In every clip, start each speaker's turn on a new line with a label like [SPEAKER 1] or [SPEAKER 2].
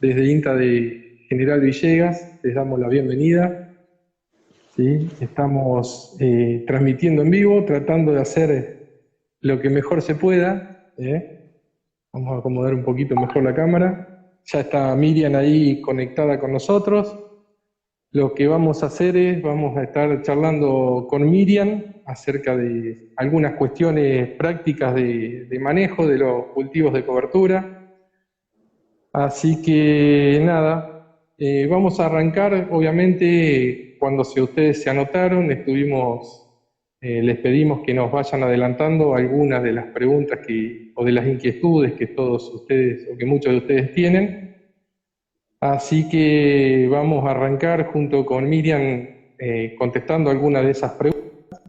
[SPEAKER 1] desde INTA de General Villegas, les damos la bienvenida. ¿Sí? Estamos transmitiendo en vivo, tratando de hacer lo que mejor se pueda. Vamos a acomodar un poquito mejor la cámara. Ya está Miriam ahí conectada con nosotros. Lo que vamos a hacer es, vamos a estar charlando con Miriam acerca de algunas cuestiones prácticas de manejo de los cultivos de cobertura. Así que nada, vamos a arrancar, obviamente, cuando ustedes se anotaron, les pedimos que nos vayan adelantando algunas de las preguntas o de las inquietudes que todos ustedes, o que muchos de ustedes tienen. Así que vamos a arrancar junto con Miriam contestando algunas de esas preguntas.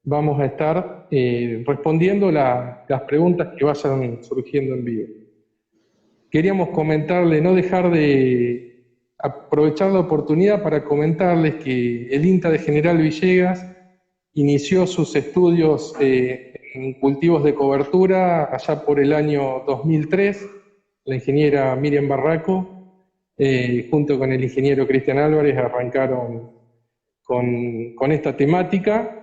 [SPEAKER 1] Vamos a estar respondiendo las preguntas que vayan surgiendo en vivo. Queríamos comentarle, no dejar de aprovechar la oportunidad para comentarles que el INTA de General Villegas inició sus estudios en cultivos de cobertura allá por el año 2003, la ingeniera Miriam Barraco, junto con el ingeniero Cristian Álvarez, arrancaron con esta temática,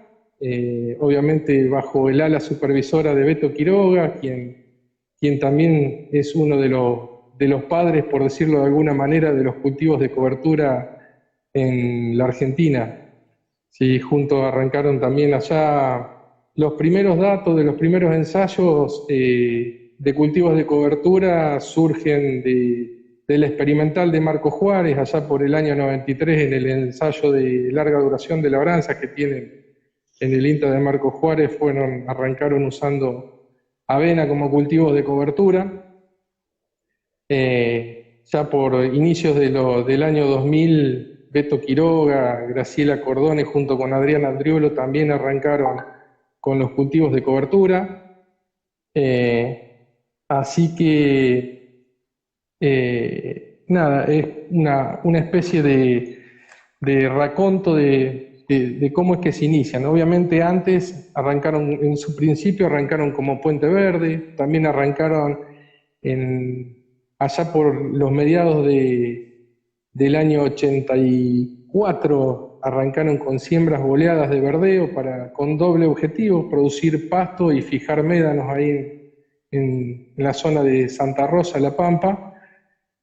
[SPEAKER 1] obviamente bajo el ala supervisora de Beto Quiroga, quien también es uno de los padres, por decirlo de alguna manera, de los cultivos de cobertura en la Argentina. Sí, juntos arrancaron también allá los primeros datos de los primeros ensayos de cultivos de cobertura surgen del experimental de Marco Juárez, allá por el año 93, en el ensayo de larga duración de labranza que tienen en el INTA de Marco Juárez, arrancaron usando avena como cultivos de cobertura. Ya por inicios del año 2000, Beto Quiroga, Graciela Cordone, junto con Adrián Andriolo, también arrancaron con los cultivos de cobertura. Así que, nada, es una especie de raconto de cómo es que se inician. Obviamente antes en su principio arrancaron como Puente Verde, también arrancaron allá por los mediados del año 84, arrancaron con siembras boleadas de verdeo con doble objetivo, producir pasto y fijar médanos ahí en la zona de Santa Rosa, La Pampa.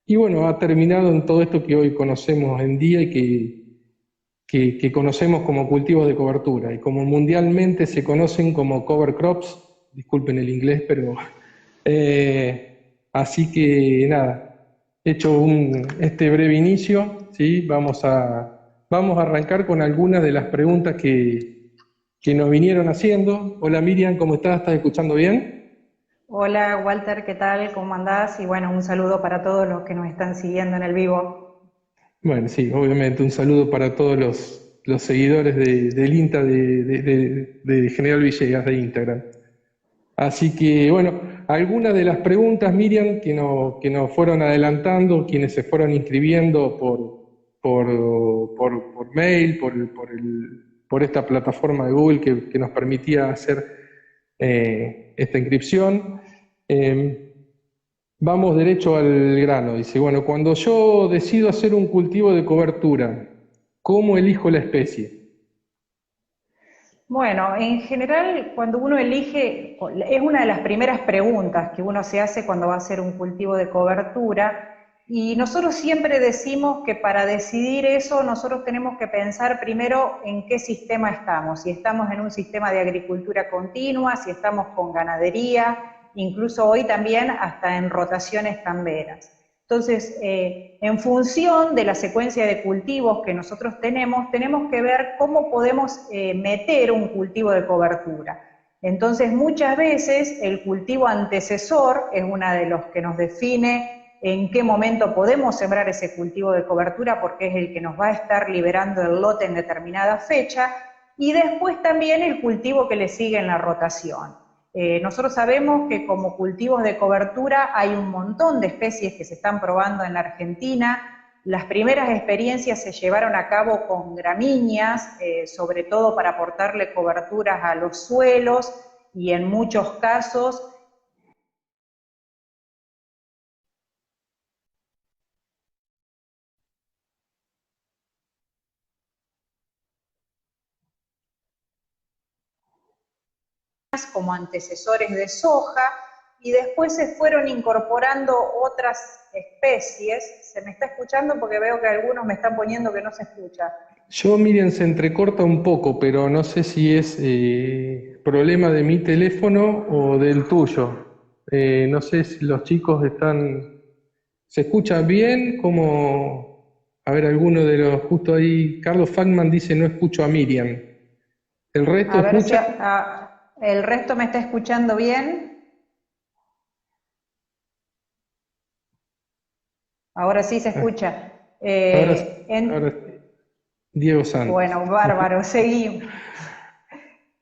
[SPEAKER 1] Y bueno, ha terminado en todo esto que hoy conocemos en día y que conocemos como cultivos de cobertura y como mundialmente se conocen como cover crops, disculpen el inglés, pero así que nada, hecho este breve inicio, ¿sí? Vamos a arrancar con algunas de las preguntas que nos vinieron haciendo. Hola Miriam, ¿cómo estás? ¿Estás escuchando bien?
[SPEAKER 2] Hola Walter, ¿qué tal? ¿Cómo andás? Y bueno, un saludo para todos los que nos están siguiendo en el vivo.
[SPEAKER 1] Bueno, sí, obviamente un saludo para todos los seguidores del INTA de General Villegas de Instagram. Así que, bueno, algunas de las preguntas, Miriam, que nos fueron adelantando, quienes se fueron inscribiendo por mail, por esta plataforma de Google que nos permitía hacer esta inscripción. Vamos derecho al grano. Dice, bueno, cuando yo decido hacer un cultivo de cobertura, ¿cómo elijo la especie?
[SPEAKER 2] Bueno, en general, cuando uno elige, es una de las primeras preguntas que uno se hace cuando va a hacer un cultivo de cobertura, y nosotros siempre decimos que para decidir eso, nosotros tenemos que pensar primero en qué sistema estamos, si estamos en un sistema de agricultura continua, si estamos con ganadería, incluso hoy también hasta en rotaciones camberas. Entonces, en función de la secuencia de cultivos que nosotros tenemos que ver cómo podemos meter un cultivo de cobertura. Entonces, muchas veces el cultivo antecesor es uno de los que nos define en qué momento podemos sembrar ese cultivo de cobertura, porque es el que nos va a estar liberando el lote en determinada fecha, y después también el cultivo que le sigue en la rotación. Nosotros sabemos que como cultivos de cobertura hay un montón de especies que se están probando en la Argentina. Las primeras experiencias se llevaron a cabo con gramíneas, sobre todo para aportarle coberturas a los suelos, y en muchos casos como antecesores de soja, y después se fueron incorporando otras especies. ¿Se me está escuchando? Porque veo que algunos me están poniendo que no se escucha.
[SPEAKER 1] Yo, Miriam, se entrecorta un poco, pero no sé si es problema de mi teléfono o del tuyo. No sé si los chicos están... ¿Se escucha bien? Como, a ver, alguno de los, justo ahí, Carlos Fagman dice, no escucho a Miriam. ¿El resto
[SPEAKER 2] A ver si
[SPEAKER 1] escucha?
[SPEAKER 2] el resto me está escuchando bien. Ahora sí se
[SPEAKER 1] Ah,
[SPEAKER 2] escucha.
[SPEAKER 1] ahora, ahora sí. Diego Santos.
[SPEAKER 2] Bueno, bárbaro, seguimos.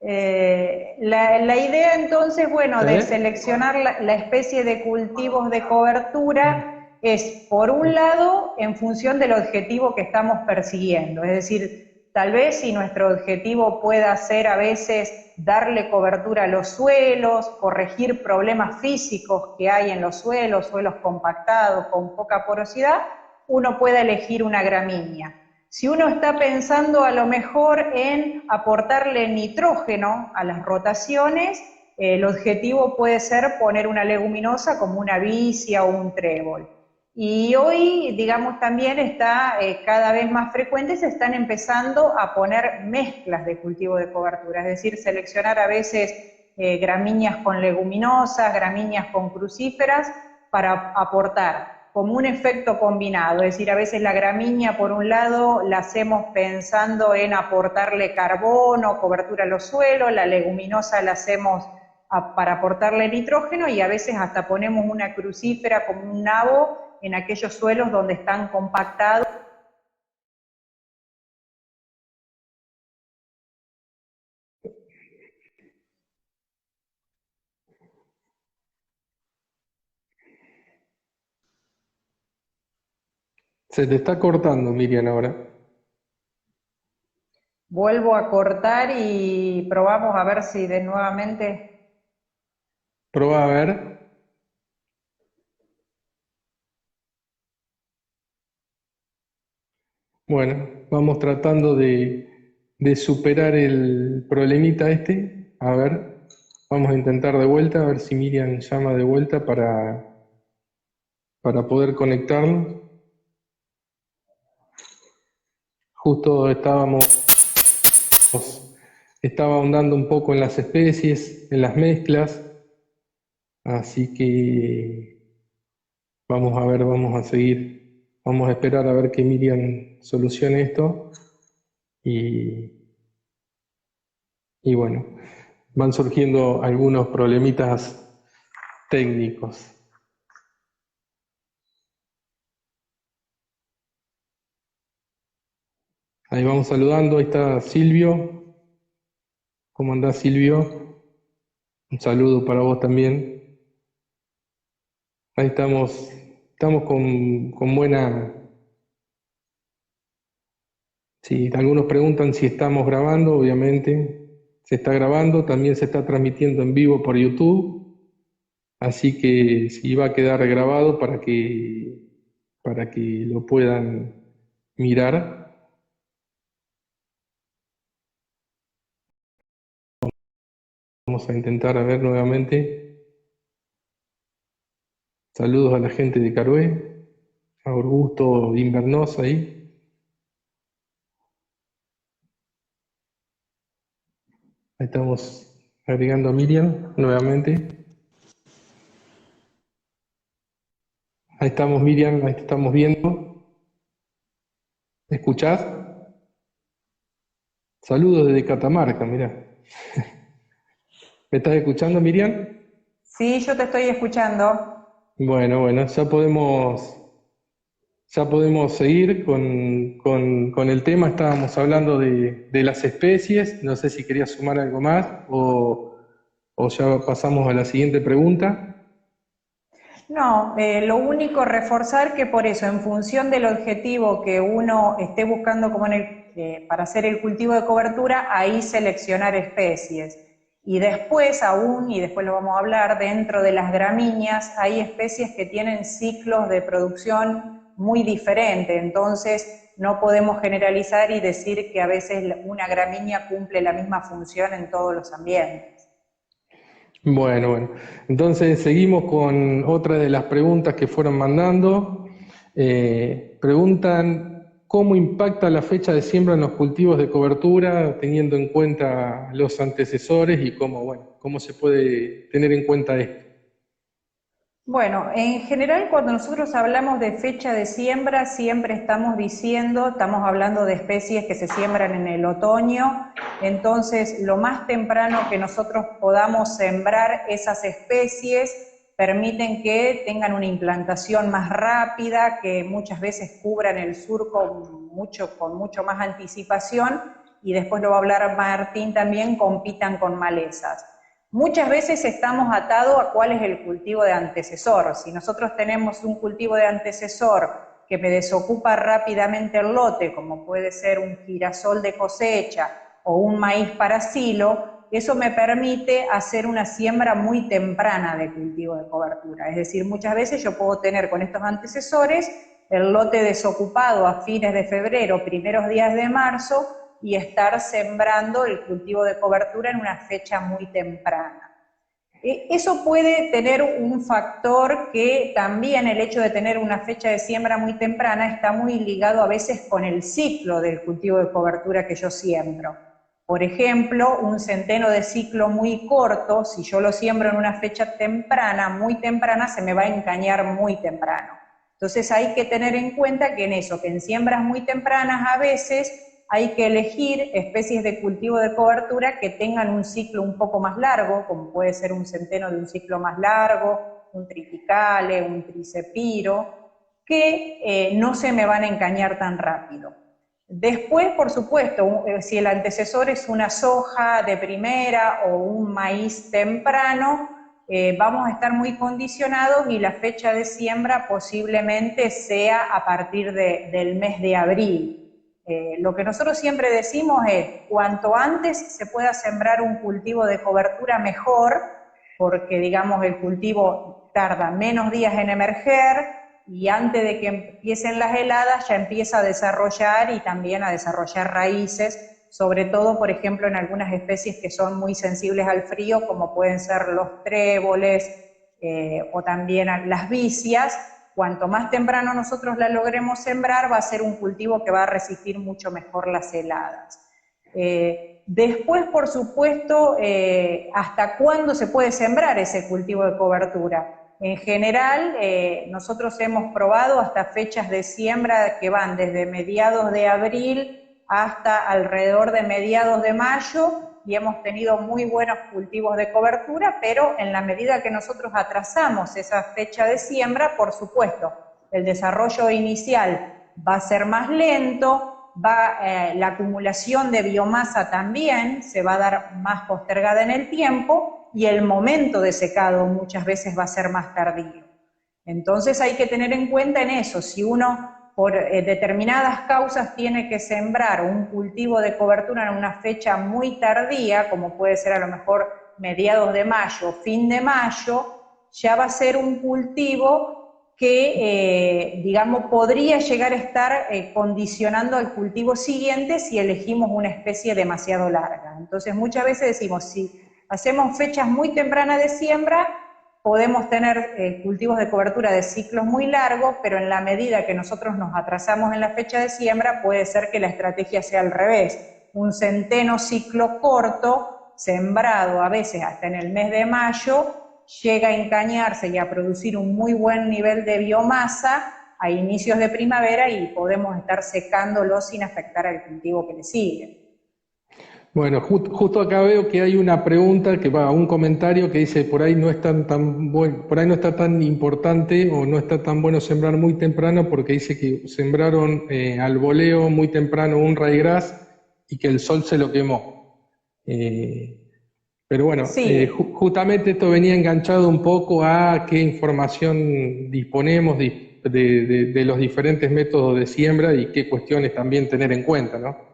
[SPEAKER 2] La idea entonces, bueno, de
[SPEAKER 1] ¿Eh?
[SPEAKER 2] seleccionar la especie de cultivos de cobertura es, por un lado, en función del objetivo que estamos persiguiendo. Es decir, tal vez si nuestro objetivo pueda ser a veces darle cobertura a los suelos, corregir problemas físicos que hay en los suelos compactados, con poca porosidad, uno puede elegir una gramínea. Si uno está pensando a lo mejor en aportarle nitrógeno a las rotaciones, el objetivo puede ser poner una leguminosa como una vicia o un trébol. Y hoy, digamos, también está cada vez más frecuente, se están empezando a poner mezclas de cultivo de cobertura, es decir, seleccionar a veces gramíneas con leguminosas, gramíneas con crucíferas, para aportar como un efecto combinado, es decir, a veces la gramínea por un lado la hacemos pensando en aportarle carbono, cobertura a los suelos, la leguminosa la hacemos para aportarle nitrógeno, y a veces hasta ponemos una crucífera como un nabo en aquellos suelos donde están compactados.
[SPEAKER 1] Se te está cortando, Miriam, ahora.
[SPEAKER 2] Vuelvo a cortar y probamos a ver si de nuevamente...
[SPEAKER 1] Probá a ver. Bueno, vamos tratando de superar el problemita este. A ver, vamos a intentar de vuelta, a ver si Miriam llama de vuelta para poder conectarnos. Justo estaba ahondando un poco en las especies, en las mezclas, así que vamos a ver, vamos a seguir, vamos a esperar a ver que Miriam solucione esto y, y bueno, van surgiendo algunos problemitas técnicos. Ahí vamos saludando, ahí está Silvio. ¿Cómo andás, Silvio? Un saludo para vos también. Ahí estamos con buena... Sí, algunos preguntan si estamos grabando, obviamente. Se está grabando, también se está transmitiendo en vivo por YouTube, así que sí va a quedar grabado para que lo puedan mirar. Vamos a intentar a ver nuevamente. Saludos a la gente de Carué, a Augusto Invernosa ahí. Ahí estamos agregando a Miriam nuevamente. Ahí estamos, Miriam, ahí te estamos viendo. ¿Me escuchás? Saludos desde Catamarca, mirá. ¿Me estás escuchando, Miriam?
[SPEAKER 2] Sí, yo te estoy escuchando.
[SPEAKER 1] Bueno, ya podemos seguir con el tema. Estábamos hablando de las especies. No sé si querías sumar algo más o ya pasamos a la siguiente pregunta.
[SPEAKER 2] No, lo único reforzar que por eso, en función del objetivo que uno esté buscando como para hacer el cultivo de cobertura, ahí seleccionar especies. Y después aún, y después lo vamos a hablar, dentro de las gramíneas hay especies que tienen ciclos de producción muy diferentes, entonces no podemos generalizar y decir que a veces una gramínea cumple la misma función en todos los ambientes.
[SPEAKER 1] Bueno. Entonces seguimos con otra de las preguntas que fueron mandando. Preguntan cómo impacta la fecha de siembra en los cultivos de cobertura, teniendo en cuenta los antecesores y cómo se puede tener en cuenta esto.
[SPEAKER 2] Bueno, en general cuando nosotros hablamos de fecha de siembra, siempre estamos hablando de especies que se siembran en el otoño, entonces lo más temprano que nosotros podamos sembrar esas especies permiten que tengan una implantación más rápida, que muchas veces cubran el surco con mucho más anticipación, y después lo va a hablar Martín también, compitan con malezas. Muchas veces estamos atados a cuál es el cultivo de antecesor. Si nosotros tenemos un cultivo de antecesor que me desocupa rápidamente el lote, como puede ser un girasol de cosecha o un maíz para silo, eso me permite hacer una siembra muy temprana de cultivo de cobertura. Es decir, muchas veces yo puedo tener con estos antecesores el lote desocupado a fines de febrero, primeros días de marzo, y estar sembrando el cultivo de cobertura en una fecha muy temprana. Eso puede tener un factor que también el hecho de tener una fecha de siembra muy temprana está muy ligado a veces con el ciclo del cultivo de cobertura que yo siembro. Por ejemplo, un centeno de ciclo muy corto, si yo lo siembro en una fecha temprana, muy temprana, se me va a encañar muy temprano. Entonces hay que tener en cuenta que en siembras muy tempranas a veces hay que elegir especies de cultivo de cobertura que tengan un ciclo un poco más largo, como puede ser un centeno de un ciclo más largo, un triticale, un tricepiro, que no se me van a encañar tan rápido. Después, por supuesto, si el antecesor es una soja de primera o un maíz temprano, vamos a estar muy condicionados y la fecha de siembra posiblemente sea a partir del mes de abril. Lo que nosotros siempre decimos es, cuanto antes se pueda sembrar un cultivo de cobertura mejor, porque digamos el cultivo tarda menos días en emerger y antes de que empiecen las heladas ya empieza a desarrollar y también a desarrollar raíces, sobre todo por ejemplo en algunas especies que son muy sensibles al frío, como pueden ser los tréboles o también las vicias. Cuanto más temprano nosotros la logremos sembrar, va a ser un cultivo que va a resistir mucho mejor las heladas. Después, por supuesto, ¿hasta cuándo se puede sembrar ese cultivo de cobertura? En general, nosotros hemos probado hasta fechas de siembra que van desde mediados de abril hasta alrededor de mediados de mayo, y hemos tenido muy buenos cultivos de cobertura, pero en la medida que nosotros atrasamos esa fecha de siembra, por supuesto, el desarrollo inicial va a ser más lento, la acumulación de biomasa también se va a dar más postergada en el tiempo y el momento de secado muchas veces va a ser más tardío. Entonces hay que tener en cuenta en eso, si uno por determinadas causas tiene que sembrar un cultivo de cobertura en una fecha muy tardía, como puede ser a lo mejor mediados de mayo, fin de mayo, ya va a ser un cultivo que, digamos, podría llegar a estar condicionando al cultivo siguiente si elegimos una especie demasiado larga. Entonces muchas veces decimos, si hacemos fechas muy tempranas de siembra, podemos tener cultivos de cobertura de ciclos muy largos, pero en la medida que nosotros nos atrasamos en la fecha de siembra, puede ser que la estrategia sea al revés. Un centeno ciclo corto, sembrado a veces hasta en el mes de mayo, llega a encañarse y a producir un muy buen nivel de biomasa a inicios de primavera y podemos estar secándolo sin afectar al cultivo que le sigue.
[SPEAKER 1] Bueno, justo acá veo que hay una pregunta que va, un comentario que dice por ahí no es por ahí no está tan importante o no está tan bueno sembrar muy temprano porque dice que sembraron al voleo muy temprano un ryegrass y que el sol se lo quemó. Pero bueno,
[SPEAKER 2] Sí,
[SPEAKER 1] justamente esto venía enganchado un poco a qué información disponemos de los diferentes métodos de siembra y qué cuestiones también tener en cuenta, ¿no?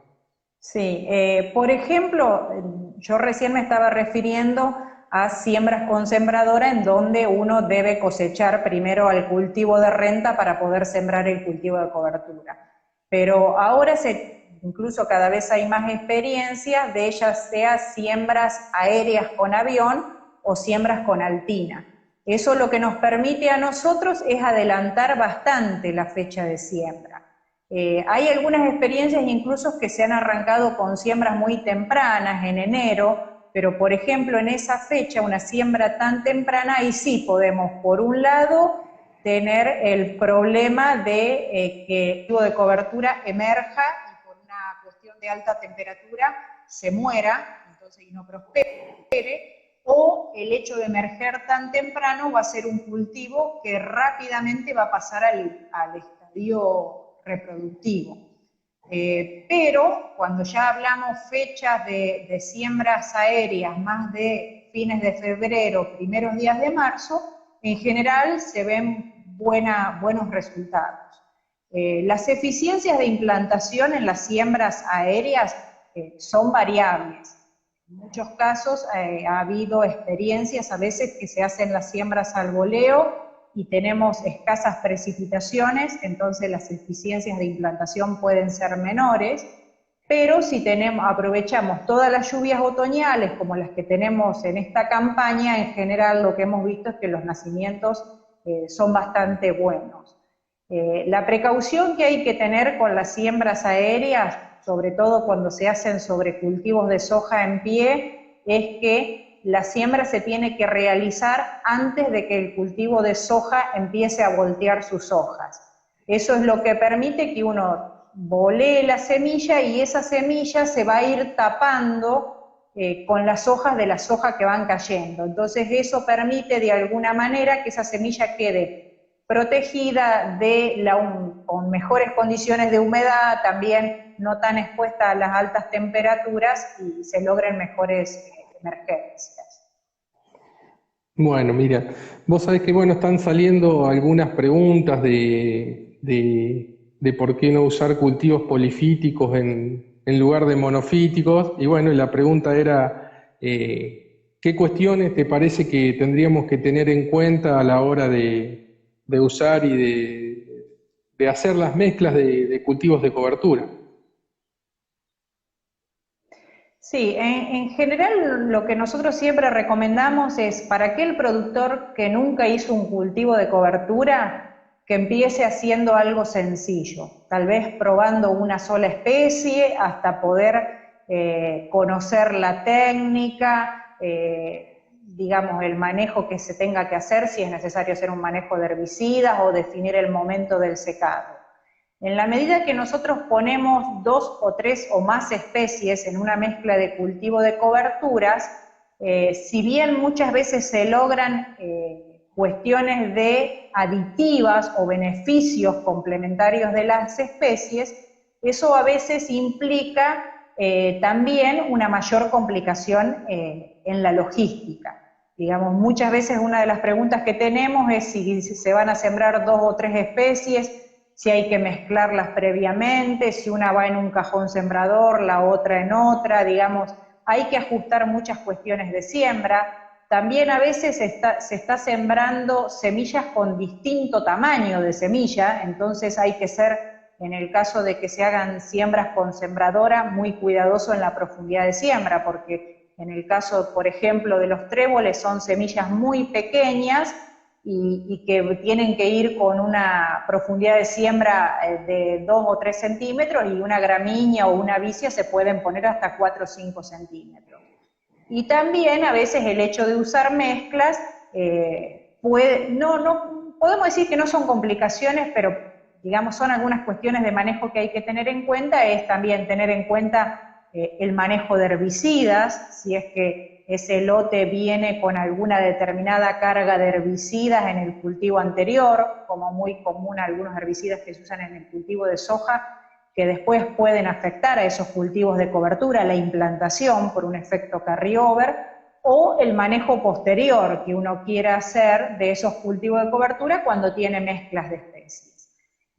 [SPEAKER 2] sí, por ejemplo, yo recién me estaba refiriendo a siembras con sembradora en donde uno debe cosechar primero al cultivo de renta para poder sembrar el cultivo de cobertura. Pero ahora incluso cada vez hay más experiencia de ellas sea siembras aéreas con avión, o siembras con altina. Eso lo que nos permite a nosotros es adelantar bastante la fecha de siembra. Hay algunas experiencias incluso que se han arrancado con siembras muy tempranas, en enero, pero por ejemplo en esa fecha, una siembra tan temprana, ahí sí podemos, por un lado, tener el problema de que el tipo de cobertura emerja y por una cuestión de alta temperatura se muera, entonces y no prospere, o el hecho de emerger tan temprano va a ser un cultivo que rápidamente va a pasar al estadio reproductivo. Pero cuando ya hablamos fechas de siembras aéreas, más de fines de febrero, primeros días de marzo, en general se ven buenos resultados. Las eficiencias de implantación en las siembras aéreas son variables. En muchos casos ha habido experiencias a veces que se hacen las siembras al voleo y tenemos escasas precipitaciones, entonces las eficiencias de implantación pueden ser menores, pero si aprovechamos todas las lluvias otoñales como las que tenemos en esta campaña, en general lo que hemos visto es que los nacimientos son bastante buenos. La precaución que hay que tener con las siembras aéreas, sobre todo cuando se hacen sobre cultivos de soja en pie, es que la siembra se tiene que realizar antes de que el cultivo de soja empiece a voltear sus hojas. Eso es lo que permite que uno volee la semilla y esa semilla se va a ir tapando con las hojas de la soja que van cayendo. Entonces eso permite de alguna manera que esa semilla quede protegida con mejores condiciones de humedad, también no tan expuesta a las altas temperaturas y se logren mejores emergencias.
[SPEAKER 1] Bueno, mira, vos sabés que bueno, están saliendo algunas preguntas de por qué no usar cultivos polifíticos en lugar de monofíticos, y bueno, la pregunta era, ¿qué cuestiones te parece que tendríamos que tener en cuenta a la hora de usar y de hacer las mezclas de cultivos de cobertura?
[SPEAKER 2] Sí, en general lo que nosotros siempre recomendamos es para aquel productor que nunca hizo un cultivo de cobertura, que empiece haciendo algo sencillo, tal vez probando una sola especie hasta poder conocer la técnica, digamos el manejo que se tenga que hacer, si es necesario hacer un manejo de herbicidas o definir el momento del secado. En la medida que nosotros ponemos 2 o 3 o más especies en una mezcla de cultivo de coberturas, si bien muchas veces se logran cuestiones de aditivas o beneficios complementarios de las especies, eso a veces implica también una mayor complicación en la logística. Digamos, muchas veces una de las preguntas que tenemos es si se van a sembrar 2 o 3 especies, si hay que mezclarlas previamente, si una va en un cajón sembrador, la otra en otra, digamos, hay que ajustar muchas cuestiones de siembra. También a veces se está sembrando semillas con distinto tamaño de semilla, entonces hay que ser, en el caso de que se hagan siembras con sembradora, muy cuidadoso en la profundidad de siembra, porque en el caso, por ejemplo, de los tréboles son semillas muy pequeñas, y que tienen que ir con una profundidad de siembra de 2 o 3 centímetros y una gramínea o una vicia se pueden poner hasta 4 o 5 centímetros. Y también a veces el hecho de usar mezclas, no podemos decir que no son complicaciones, pero digamos son algunas cuestiones de manejo que hay que tener en cuenta, es también tener en cuenta el manejo de herbicidas, si es que ese lote viene con alguna determinada carga de herbicidas en el cultivo anterior, como muy común algunos herbicidas que se usan en el cultivo de soja, que después pueden afectar a esos cultivos de cobertura, la implantación por un efecto carryover, o el manejo posterior que uno quiera hacer de esos cultivos de cobertura cuando tiene mezclas de especies.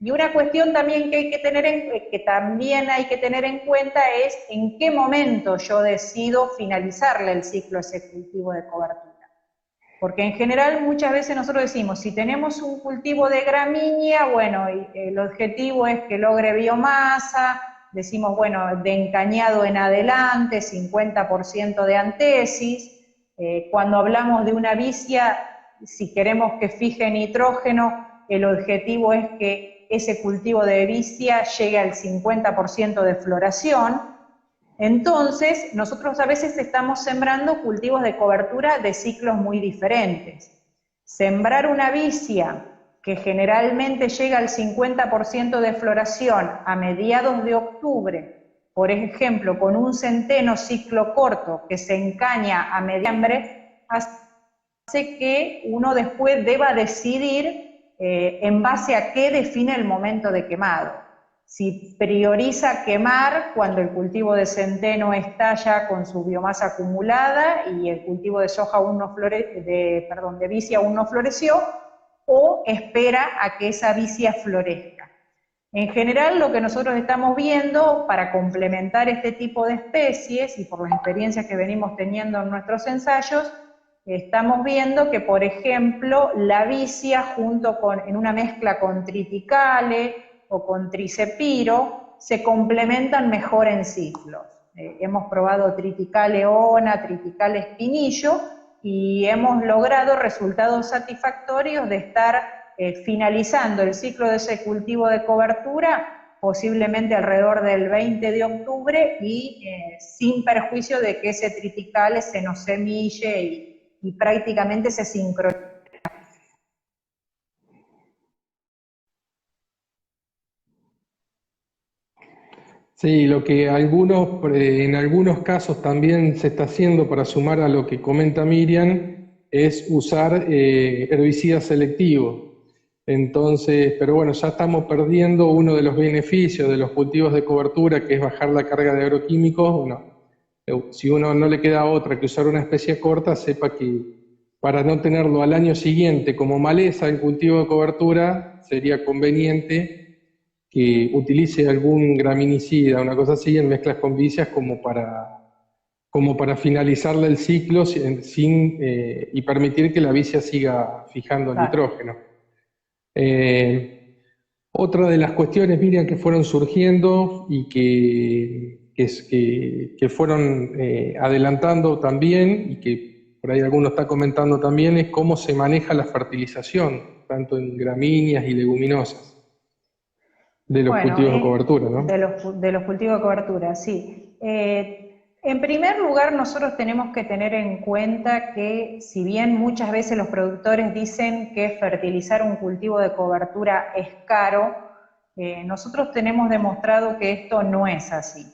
[SPEAKER 2] Y una cuestión también que también hay que tener en cuenta es en qué momento yo decido finalizarle el ciclo a ese cultivo de cobertura. Porque en general muchas veces nosotros decimos, si tenemos un cultivo de gramínea, bueno, el objetivo es que logre biomasa, decimos, bueno, de encañado en adelante, 50% de antesis, Cuando hablamos de una vicia, si queremos que fije nitrógeno, el objetivo es que ese cultivo de vicia llegue al 50% de floración. Entonces, nosotros a veces estamos sembrando cultivos de cobertura de ciclos muy diferentes. Sembrar una vicia que generalmente llega al 50% de floración a mediados de octubre, por ejemplo, con un centeno ciclo corto que se encaña a mediambre, hace que uno después deba decidir en base a qué define el momento de quemado. Si prioriza quemar cuando el cultivo de centeno está ya con su biomasa acumulada y el cultivo de soja aún no de vicia aún no floreció, o espera a que esa vicia florezca. En general, lo que nosotros estamos viendo para complementar este tipo de especies, y por las experiencias que venimos teniendo en nuestros ensayos, estamos viendo que, por ejemplo, la vicia en una mezcla con triticale o con tricepiro se complementan mejor en ciclos. Hemos probado triticale ona, triticale espinillo, y hemos logrado resultados satisfactorios de estar finalizando el ciclo de ese cultivo de cobertura posiblemente alrededor del 20 de octubre y sin perjuicio de que ese triticale se nos semille y prácticamente se sincronice.
[SPEAKER 1] Sí, lo que en algunos casos también se está haciendo para sumar a lo que comenta Miriam es usar herbicidas selectivos. Entonces, pero bueno, ya estamos perdiendo uno de los beneficios de los cultivos de cobertura, que es bajar la carga de agroquímicos. Bueno, si uno no le queda otra que usar una especie corta, sepa que para no tenerlo al año siguiente como maleza en cultivo de cobertura, sería conveniente que utilice algún graminicida, una cosa así, en mezclas con vicias como para finalizarle el ciclo y permitir que la vicia siga fijando nitrógeno. Otra de las cuestiones, Miriam, que fueron surgiendo y que fueron adelantando también, y que por ahí alguno está comentando también, es cómo se maneja la fertilización, tanto en gramíneas y leguminosas. De los cultivos de cobertura, ¿no?
[SPEAKER 2] De los cultivos de cobertura, sí. En primer lugar, nosotros tenemos que tener en cuenta que si bien muchas veces los productores dicen que fertilizar un cultivo de cobertura es caro, nosotros tenemos demostrado que esto no es así.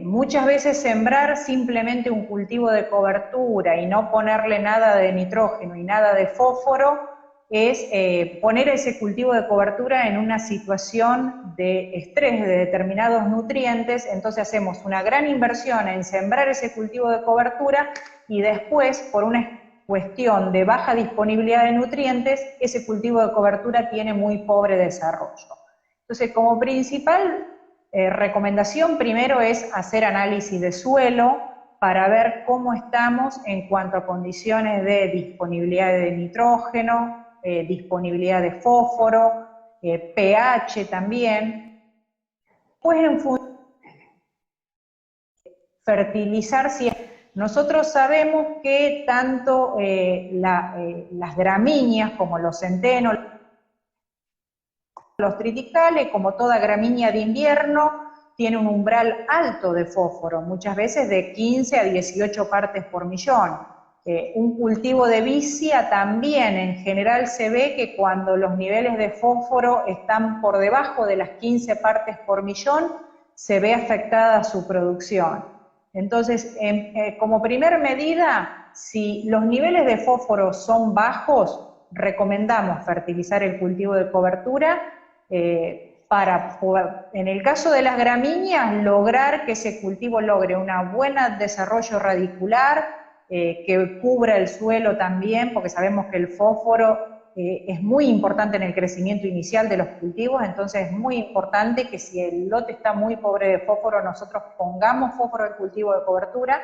[SPEAKER 2] Muchas veces sembrar simplemente un cultivo de cobertura y no ponerle nada de nitrógeno y nada de fósforo es poner ese cultivo de cobertura en una situación de estrés de determinados nutrientes. Entonces hacemos una gran inversión en sembrar ese cultivo de cobertura y después, por una cuestión de baja disponibilidad de nutrientes, ese cultivo de cobertura tiene muy pobre desarrollo. Entonces, como principal recomendación, primero es hacer análisis de suelo para ver cómo estamos en cuanto a condiciones de disponibilidad de nitrógeno, disponibilidad de fósforo, pH también. Pues en función de fertilizar, si nosotros sabemos que tanto las gramíneas como los centenos, los triticales, como toda gramínea de invierno, tiene un umbral alto de fósforo, muchas veces de 15 a 18 partes por millón. Un cultivo de vicia también en general se ve que cuando los niveles de fósforo están por debajo de las 15 partes por millón, se ve afectada su producción. Entonces, como primer medida, si los niveles de fósforo son bajos, recomendamos fertilizar el cultivo de cobertura para, en el caso de las gramíneas, lograr que ese cultivo logre un buen desarrollo radicular, que cubra el suelo también, porque sabemos que el fósforo es muy importante en el crecimiento inicial de los cultivos. Entonces es muy importante que si el lote está muy pobre de fósforo, nosotros pongamos fósforo al cultivo de cobertura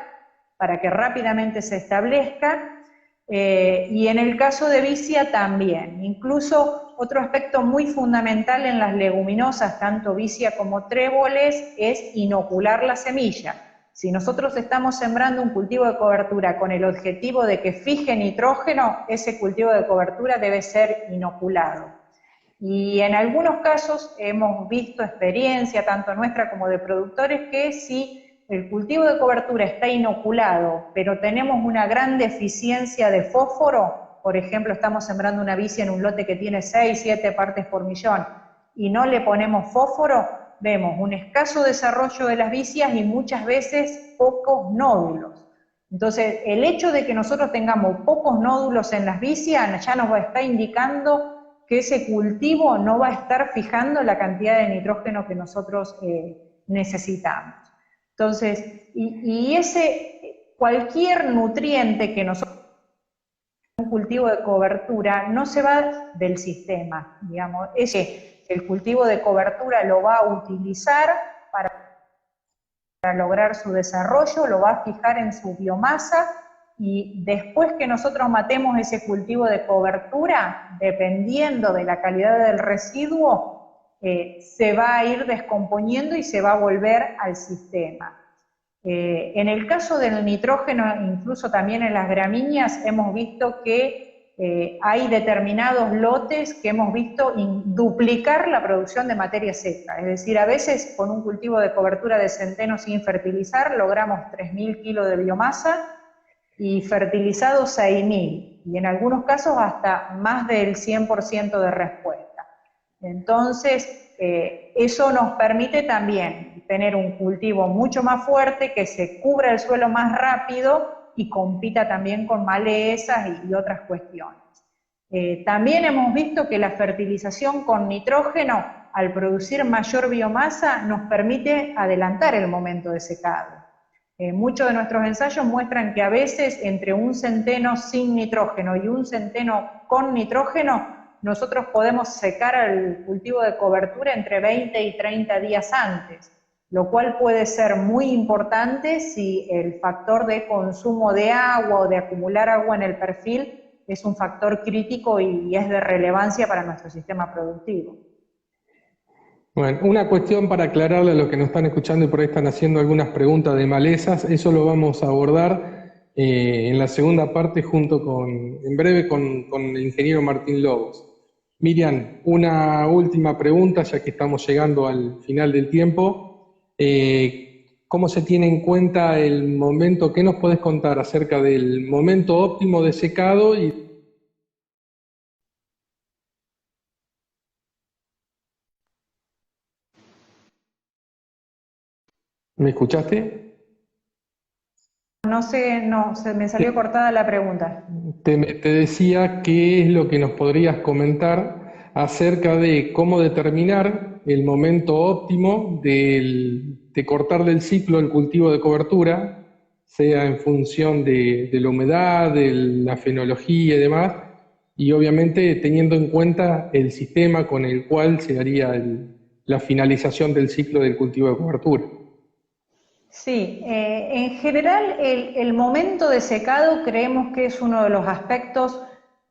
[SPEAKER 2] para que rápidamente se establezca. Y en el caso de vicia también. Incluso otro aspecto muy fundamental en las leguminosas, tanto vicia como tréboles, es inocular la semilla. Si nosotros estamos sembrando un cultivo de cobertura con el objetivo de que fije nitrógeno, ese cultivo de cobertura debe ser inoculado. Y en algunos casos hemos visto experiencia, tanto nuestra como de productores, que si el cultivo de cobertura está inoculado, pero tenemos una gran deficiencia de fósforo, por ejemplo, estamos sembrando una vicia en un lote que tiene 6, 7 partes por millón, y no le ponemos fósforo, vemos un escaso desarrollo de las vicias y muchas veces pocos nódulos. Entonces, el hecho de que nosotros tengamos pocos nódulos en las vicias ya nos está indicando que ese cultivo no va a estar fijando la cantidad de nitrógeno que nosotros necesitamos. Entonces, cualquier nutriente que nosotros un cultivo de cobertura no se va del sistema, digamos, el cultivo de cobertura lo va a utilizar para lograr su desarrollo, lo va a fijar en su biomasa, y después que nosotros matemos ese cultivo de cobertura, dependiendo de la calidad del residuo, se va a ir descomponiendo y se va a volver al sistema. En el caso del nitrógeno, incluso también en las gramíneas, hemos visto que hay determinados lotes que hemos visto duplicar la producción de materia seca. Es decir, a veces con un cultivo de cobertura de centeno sin fertilizar logramos 3.000 kilos de biomasa, y fertilizados 6.000, y en algunos casos hasta más del 100% de respuesta. Entonces, eso nos permite también tener un cultivo mucho más fuerte, que se cubra el suelo más rápido y compita también con malezas y otras cuestiones. También hemos visto que la fertilización con nitrógeno, al producir mayor biomasa, nos permite adelantar el momento de secado. Muchos de nuestros ensayos muestran que a veces entre un centeno sin nitrógeno y un centeno con nitrógeno, nosotros podemos secar al cultivo de cobertura entre 20 y 30 días antes, lo cual puede ser muy importante si el factor de consumo de agua o de acumular agua en el perfil es un factor crítico y es de relevancia para nuestro sistema productivo.
[SPEAKER 1] Bueno, una cuestión para aclararle a los que nos están escuchando y por ahí están haciendo algunas preguntas de malezas, eso lo vamos a abordar en la segunda parte en breve con el ingeniero Martín Lobos. Miriam, una última pregunta, ya que estamos llegando al final del tiempo. ¿Cómo se tiene en cuenta el momento? ¿Qué nos podés contar acerca del momento óptimo de secado? ¿Me escuchaste?
[SPEAKER 2] No sé, no, se me salió cortada la pregunta.
[SPEAKER 1] Te decía qué es lo que nos podrías comentar acerca de cómo determinar el momento óptimo de cortarle el ciclo al cultivo de cobertura, sea en función de la humedad, de la fenología y demás, y obviamente teniendo en cuenta el sistema con el cual se haría la finalización del ciclo del cultivo de cobertura.
[SPEAKER 2] Sí, en general el momento de secado creemos que es uno de los aspectos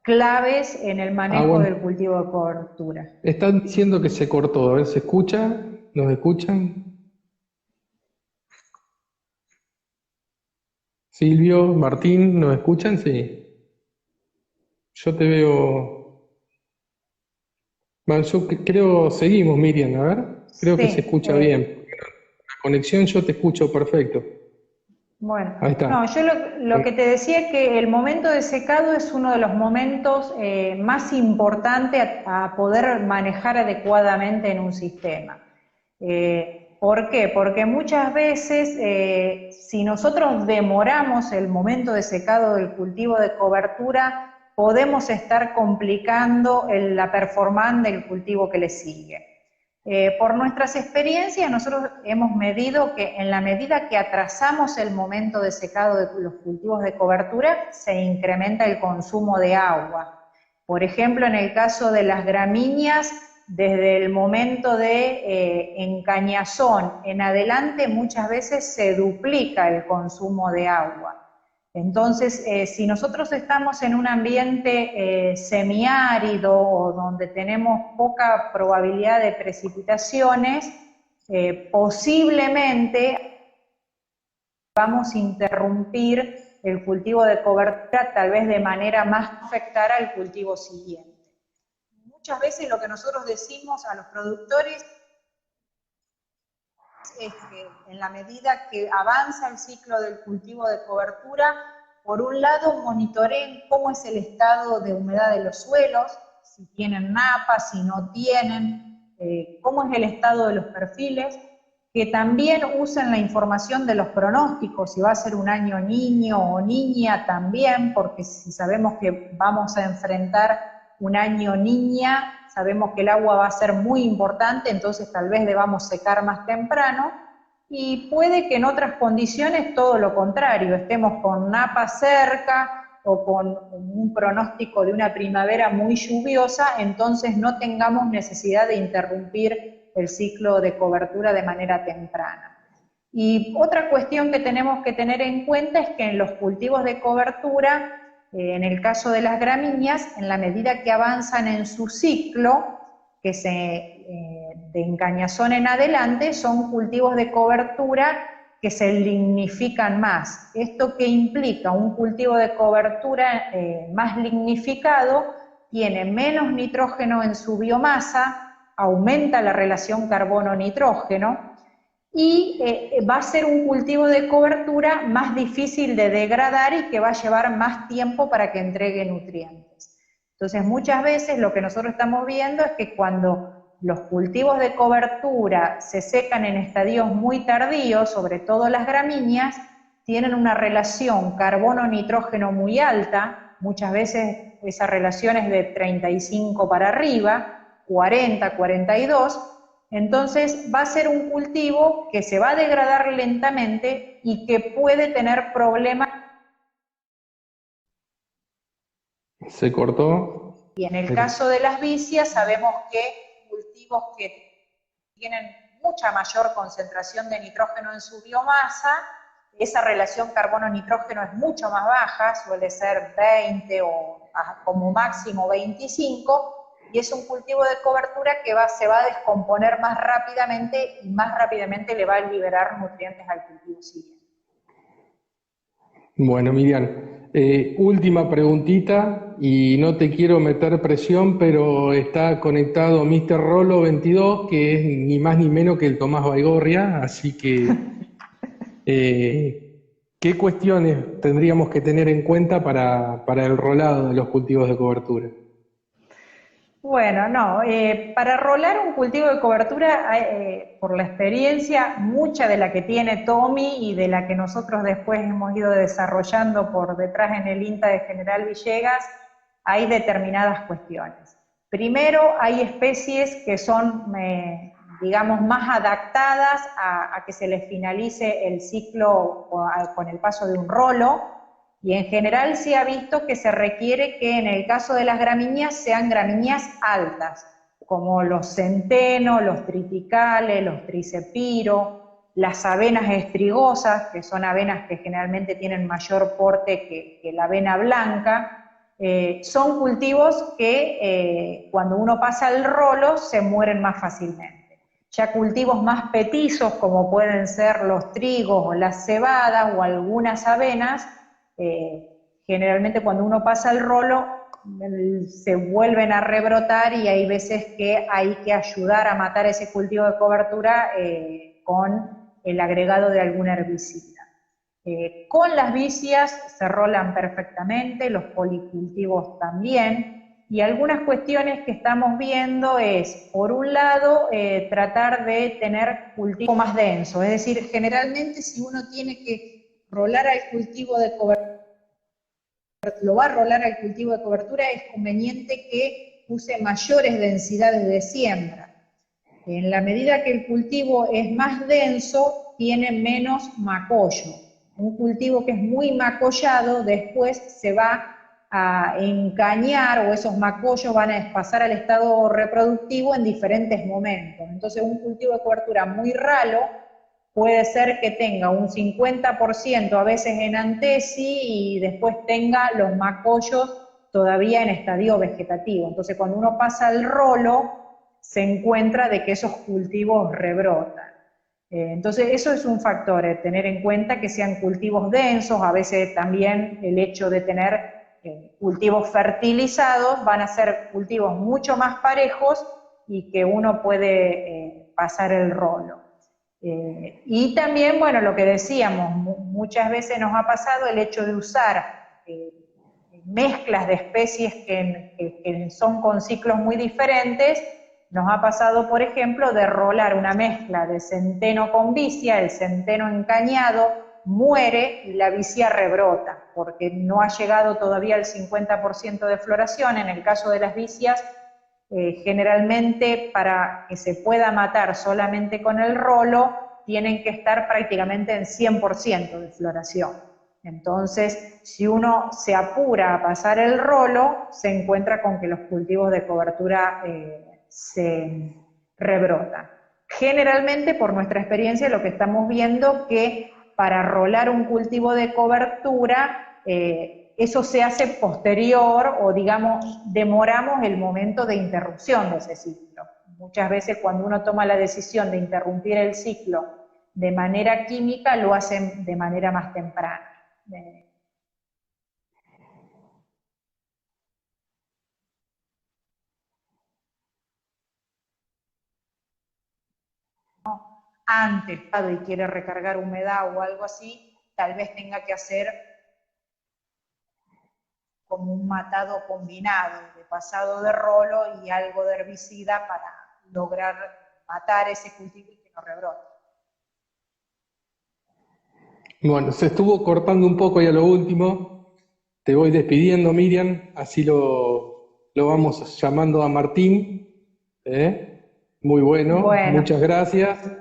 [SPEAKER 2] claves en el manejo del cultivo de cobertura.
[SPEAKER 1] Están diciendo que se cortó, a ver, ¿se escucha? ¿Nos escuchan? Silvio, Martín, ¿nos escuchan? Sí. Yo te veo. Bueno, yo creo, seguimos, Miriam, a ver. Creo que se escucha bien. La conexión yo te escucho perfecto.
[SPEAKER 2] Bueno,
[SPEAKER 1] ahí está.
[SPEAKER 2] No, yo lo que te decía es que el momento de secado es uno de los momentos más importantes a poder manejar adecuadamente en un sistema. ¿Por qué? Porque muchas veces si nosotros demoramos el momento de secado del cultivo de cobertura, podemos estar complicando la performance del cultivo que le sigue. Por nuestras experiencias, nosotros hemos medido que en la medida que atrasamos el momento de secado de los cultivos de cobertura, se incrementa el consumo de agua. Por ejemplo, en el caso de las gramíneas, desde el momento de encañazón en adelante, muchas veces se duplica el consumo de agua. Entonces, si nosotros estamos en un ambiente semiárido o donde tenemos poca probabilidad de precipitaciones, posiblemente vamos a interrumpir el cultivo de cobertura tal vez de manera más afectar al cultivo siguiente. Muchas veces lo que nosotros decimos a los productores es que en la medida que avanza el ciclo del cultivo de cobertura, por un lado monitoreen cómo es el estado de humedad de los suelos, si tienen napa, si no tienen, cómo es el estado de los perfiles, que también usen la información de los pronósticos, si va a ser un año niño o niña también, porque si sabemos que vamos a enfrentar un año niña, sabemos que el agua va a ser muy importante, entonces tal vez debamos secar más temprano, y puede que en otras condiciones todo lo contrario, estemos con napa cerca o con un pronóstico de una primavera muy lluviosa, entonces no tengamos necesidad de interrumpir el ciclo de cobertura de manera temprana. Y otra cuestión que tenemos que tener en cuenta es que en los cultivos de cobertura, en el caso de las gramíneas, en la medida que avanzan en su ciclo, que de encañazón en adelante, son cultivos de cobertura que se lignifican más. ¿Esto qué implica? Un cultivo de cobertura más lignificado tiene menos nitrógeno en su biomasa, aumenta la relación carbono-nitrógeno, y va a ser un cultivo de cobertura más difícil de degradar y que va a llevar más tiempo para que entregue nutrientes. Entonces muchas veces lo que nosotros estamos viendo es que cuando los cultivos de cobertura se secan en estadios muy tardíos, sobre todo las gramíneas, tienen una relación carbono-nitrógeno muy alta, muchas veces esa relación es de 35 para arriba, 40, 42, entonces va a ser un cultivo que se va a degradar lentamente y que puede tener problemas.
[SPEAKER 1] Se cortó.
[SPEAKER 2] Y en el caso de las vicias sabemos que cultivos que tienen mucha mayor concentración de nitrógeno en su biomasa, esa relación carbono-nitrógeno es mucho más baja, suele ser 20 o como máximo 25, y es un cultivo de cobertura que se va a descomponer más rápidamente y más rápidamente le va a liberar nutrientes al cultivo siguiente.
[SPEAKER 1] Bueno, Miriam, última preguntita, y no te quiero meter presión, pero está conectado Mr. Rolo 22, que es ni más ni menos que el Tomás Baigorria, así que ¿qué cuestiones tendríamos que tener en cuenta para el rolado de los cultivos de cobertura?
[SPEAKER 2] Bueno, no, para rolar un cultivo de cobertura, por la experiencia, mucha de la que tiene Tommy y de la que nosotros después hemos ido desarrollando por detrás en el INTA de General Villegas, hay determinadas cuestiones. Primero, hay especies que son, digamos, más adaptadas a que se les finalice el ciclo con el paso de un rolo, y en general se ha visto que se requiere que en el caso de las gramíneas sean gramíneas altas, como los centeno, los triticales, los tricepiro, las avenas estrigosas, que son avenas que generalmente tienen mayor porte que la avena blanca. Son cultivos que cuando uno pasa el rolo se mueren más fácilmente. Ya cultivos más petizos, como pueden ser los trigos o las cebadas o algunas avenas, generalmente cuando uno pasa el rolo se vuelven a rebrotar, y hay veces que hay que ayudar a matar ese cultivo de cobertura con el agregado de algún herbicida. Con las vicias se rolan perfectamente, los policultivos también, y algunas cuestiones que estamos viendo es, por un lado, tratar de tener cultivo más denso, es decir, generalmente si uno tiene que rolar al cultivo de cobertura, lo va a rolar al cultivo de cobertura, es conveniente que use mayores densidades de siembra. En la medida que el cultivo es más denso, tiene menos macollo. Un cultivo que es muy macollado después se va a encañar, o esos macollos van a pasar al estado reproductivo en diferentes momentos. Entonces un cultivo de cobertura muy ralo puede ser que tenga un 50% a veces en antesi y después tenga los macollos todavía en estadio vegetativo. Entonces cuando uno pasa el rolo, se encuentra de que esos cultivos rebrotan. Entonces eso es un factor, tener en cuenta que sean cultivos densos, a veces también el hecho de tener cultivos fertilizados van a ser cultivos mucho más parejos y que uno puede pasar el rolo. Y también, bueno, lo que decíamos, muchas veces nos ha pasado el hecho de usar mezclas de especies que son con ciclos muy diferentes. Nos ha pasado, por ejemplo, de rolar una mezcla de centeno con vicia, el centeno encañado muere y la vicia rebrota, porque no ha llegado todavía al 50% de floración. En el caso de las vicias, generalmente para que se pueda matar solamente con el rolo, tienen que estar prácticamente en 100% de floración. Entonces, si uno se apura a pasar el rolo, se encuentra con que los cultivos de cobertura se rebrotan. Generalmente, por nuestra experiencia, lo que estamos viendo que para rolar un cultivo de cobertura, eso se hace posterior o, digamos, demoramos el momento de interrupción de ese ciclo. Muchas veces cuando uno toma la decisión de interrumpir el ciclo de manera química, lo hacen de manera más temprana. Antes y quiere recargar humedad o algo así, tal vez tenga que hacer como un matado combinado de pasado de rolo y algo de herbicida para lograr matar ese cultivo y que no rebrote.
[SPEAKER 1] Bueno, se estuvo cortando un poco y a lo último. Te voy despidiendo, Miriam, así lo vamos llamando a Martín. Muy bueno, muchas gracias.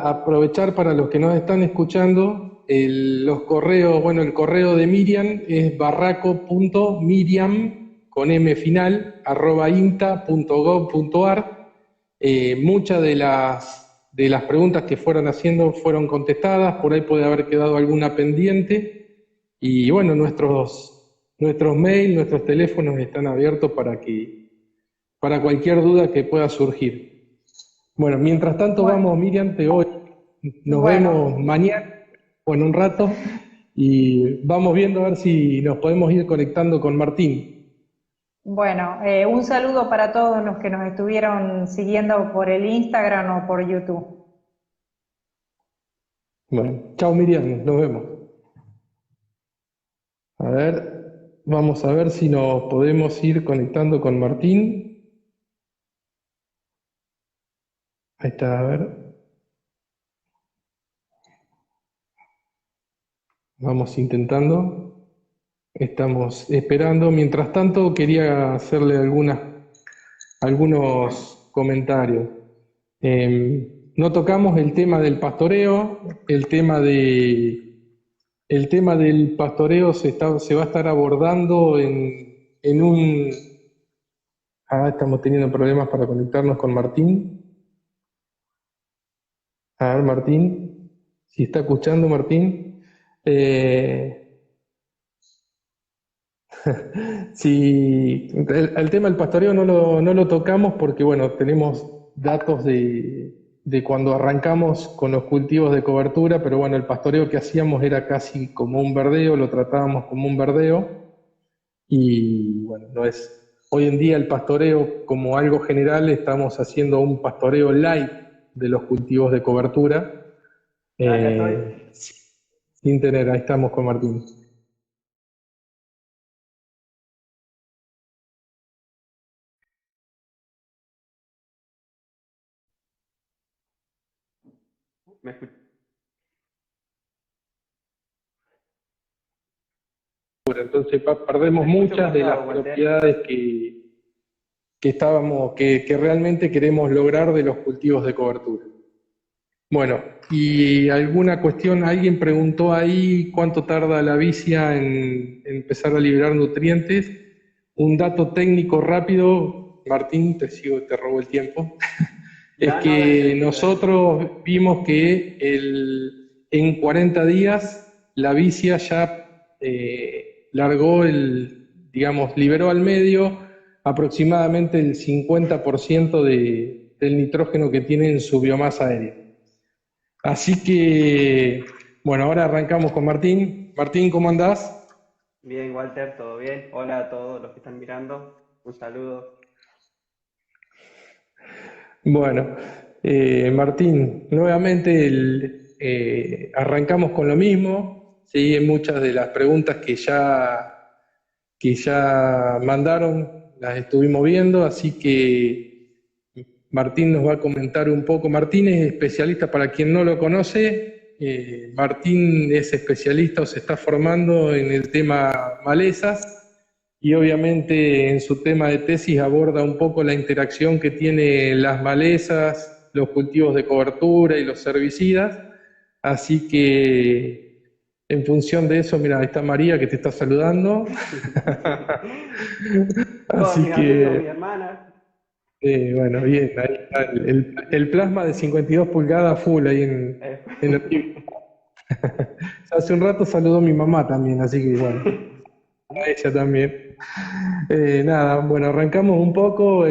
[SPEAKER 1] Aprovechar para los que nos están escuchando, los correos, bueno, el correo de Miriam es barraco.miriam, con m final, @inta.gov.ar. Muchas de las preguntas que fueron haciendo fueron contestadas, por ahí puede haber quedado alguna pendiente, y bueno, nuestros mails, nuestros teléfonos están abiertos para cualquier duda que pueda surgir. Bueno, mientras tanto vamos, Miriam, nos vemos mañana o en un rato, y vamos viendo a ver si nos podemos ir conectando con Martín.
[SPEAKER 2] Bueno, un saludo para todos los que nos estuvieron siguiendo por el Instagram o por YouTube.
[SPEAKER 1] Bueno, chao, Miriam, nos vemos. A ver, vamos a ver si nos podemos ir conectando con Martín. Ahí está, a ver. Vamos intentando. Estamos esperando. Mientras tanto, quería hacerle algunos comentarios. No tocamos el tema del pastoreo. El tema del pastoreo se va a estar abordando en un... estamos teniendo problemas para conectarnos con Martín. A ver, Martín, si está escuchando, Martín. Sí, el tema del pastoreo no lo tocamos porque, bueno, tenemos datos de cuando arrancamos con los cultivos de cobertura, pero bueno, el pastoreo que hacíamos era casi como un verdeo, lo tratábamos como un verdeo, y bueno, no es... Hoy en día el pastoreo, como algo general, estamos haciendo un pastoreo light de los cultivos de cobertura, sin tener, ahí estamos con Martín. ¿Me escuchas? Entonces perdemos muchas de las propiedades que realmente queremos lograr de los cultivos de cobertura. Bueno, y alguna cuestión, alguien preguntó ahí cuánto tarda la vicia en empezar a liberar nutrientes. Un dato técnico rápido, Martín, te robo el tiempo, es que nosotros vimos que en 40 días la vicia ya largó liberó al medio aproximadamente el 50% del nitrógeno que tiene en su biomasa aérea. Así que, bueno, ahora arrancamos con Martín. Martín, ¿cómo andás?
[SPEAKER 3] Bien, Walter, ¿todo bien? Hola a todos los que están mirando. Un saludo.
[SPEAKER 1] Bueno, Martín, nuevamente arrancamos con lo mismo, ¿sí? En muchas de las preguntas que ya mandaron las estuvimos viendo, así que Martín nos va a comentar un poco. Martín es especialista, para quien no lo conoce, Martín es especialista o se está formando en el tema malezas y obviamente en su tema de tesis aborda un poco la interacción que tienen las malezas, los cultivos de cobertura y los herbicidas. Así que en función de eso, mira, ahí está María que te está saludando.
[SPEAKER 3] Todos
[SPEAKER 1] Así
[SPEAKER 3] mis amigos, mi
[SPEAKER 1] que,
[SPEAKER 3] hermana.
[SPEAKER 1] bueno, bien, ahí está el plasma de 52 pulgadas full ahí
[SPEAKER 3] Eh,
[SPEAKER 1] en la TV. Hace un rato saludó mi mamá también, así que bueno, a ella también. Nada, bueno, arrancamos un poco.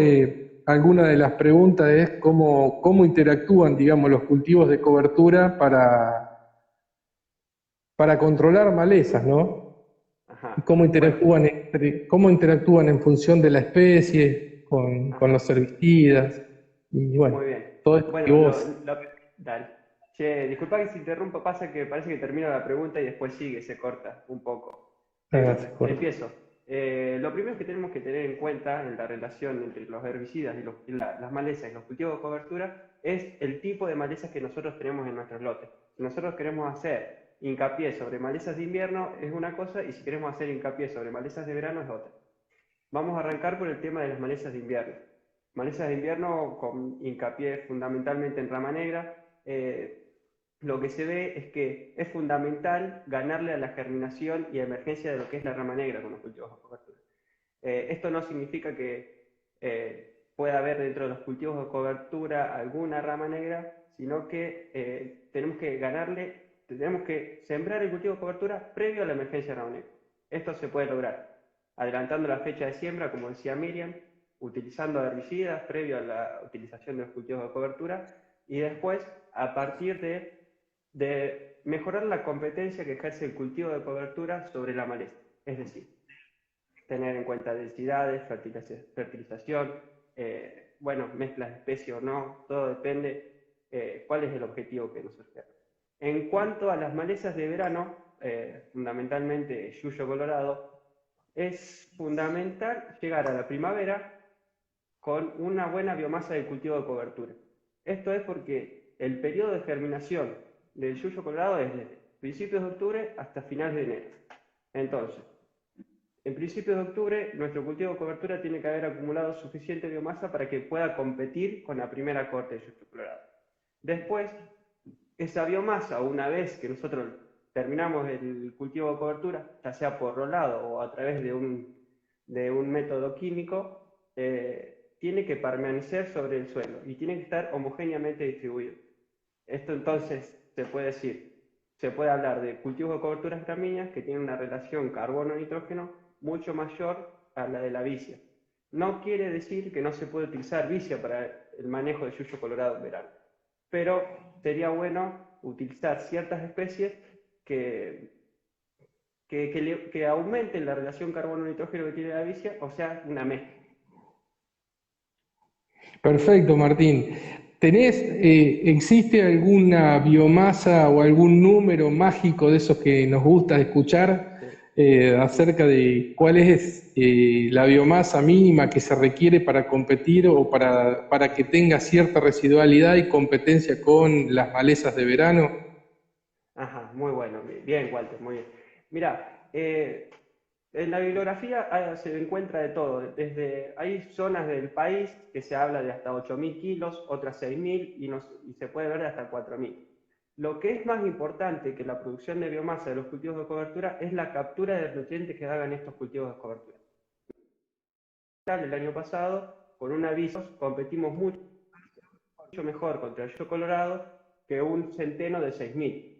[SPEAKER 1] Alguna de las preguntas es cómo interactúan, digamos, los cultivos de cobertura para controlar malezas, ¿no?
[SPEAKER 3] Ajá.
[SPEAKER 1] ¿Cómo
[SPEAKER 3] Bueno,
[SPEAKER 1] interactúan, cómo interactúan en función de la especie con
[SPEAKER 3] ajá.
[SPEAKER 1] los herbicidas? Y bueno,
[SPEAKER 3] Muy bien.
[SPEAKER 1] todo esto que
[SPEAKER 3] Bueno,
[SPEAKER 1] vos
[SPEAKER 3] dale. Che, disculpa que se interrumpa, pasa que parece que termino la pregunta y después sigue, se corta un poco.
[SPEAKER 1] hagas corto.
[SPEAKER 3] Empiezo. Lo primero que tenemos que tener en cuenta en la relación entre los herbicidas y las malezas y los cultivos de cobertura es el tipo de malezas que nosotros tenemos en nuestros lotes. Si nosotros queremos hacer hincapié sobre malezas de invierno es una cosa y si queremos hacer hincapié sobre malezas de verano es otra. Vamos a arrancar por el tema de las malezas de invierno. Malezas de invierno con hincapié fundamentalmente en rama negra. Lo que se ve es que es fundamental ganarle a la germinación y emergencia de lo que es la rama negra con los cultivos de cobertura. Esto no significa que pueda haber dentro de los cultivos de cobertura alguna rama negra, sino que tenemos que sembrar el cultivo de cobertura previo a la emergencia de rama negra. Esto se puede lograr adelantando la fecha de siembra, como decía Miriam, utilizando herbicidas previo a la utilización de los cultivos de cobertura y después a partir de mejorar la competencia que ejerce el cultivo de cobertura sobre la maleza. Es decir, tener en cuenta densidades, fertilización, bueno, mezclas de especies o no, todo depende cuál es el objetivo que nosotros queremos. En cuanto a las malezas de verano, fundamentalmente yuyo colorado, es fundamental llegar a la primavera con una buena biomasa de cultivo de cobertura. Esto es porque el periodo de germinación del yuyo colorado es desde principios de octubre hasta finales de enero. Entonces, en principios de octubre, nuestro cultivo de cobertura tiene que haber acumulado suficiente biomasa para que pueda competir con la primera corte de yuyo colorado. Después, esa biomasa, una vez que nosotros terminamos el cultivo de cobertura, ya sea por rolado o a través de un método químico, tiene que permanecer sobre el suelo y tiene que estar homogéneamente distribuido. Esto entonces se puede hablar de cultivos de coberturas gramíneas que tienen una relación carbono-nitrógeno mucho mayor a la de la vicia. No quiere decir que no se puede utilizar vicia para el manejo de yuyo colorado en verano, pero sería bueno utilizar ciertas especies que aumenten la relación carbono-nitrógeno que tiene la vicia, o sea, una mezcla.
[SPEAKER 1] Perfecto, Martín. ¿Existe alguna biomasa o algún número mágico de esos que nos gusta escuchar
[SPEAKER 3] ¿Sí?
[SPEAKER 1] acerca de cuál es la biomasa mínima que se requiere para competir o para que tenga cierta residualidad y competencia con las malezas de verano?
[SPEAKER 3] Ajá, muy bueno, bien, Walter, muy bien. Mira, en la bibliografía se encuentra de todo, hay zonas del país que se habla de hasta 8.000 kilos, otras 6.000 y se puede ver de hasta 4.000. Lo que es más importante que la producción de biomasa de los cultivos de cobertura es la captura de nutrientes que hagan estos cultivos de cobertura. El año pasado, con un aviso, competimos mucho mejor contra el yo colorado que un centeno de 6.000.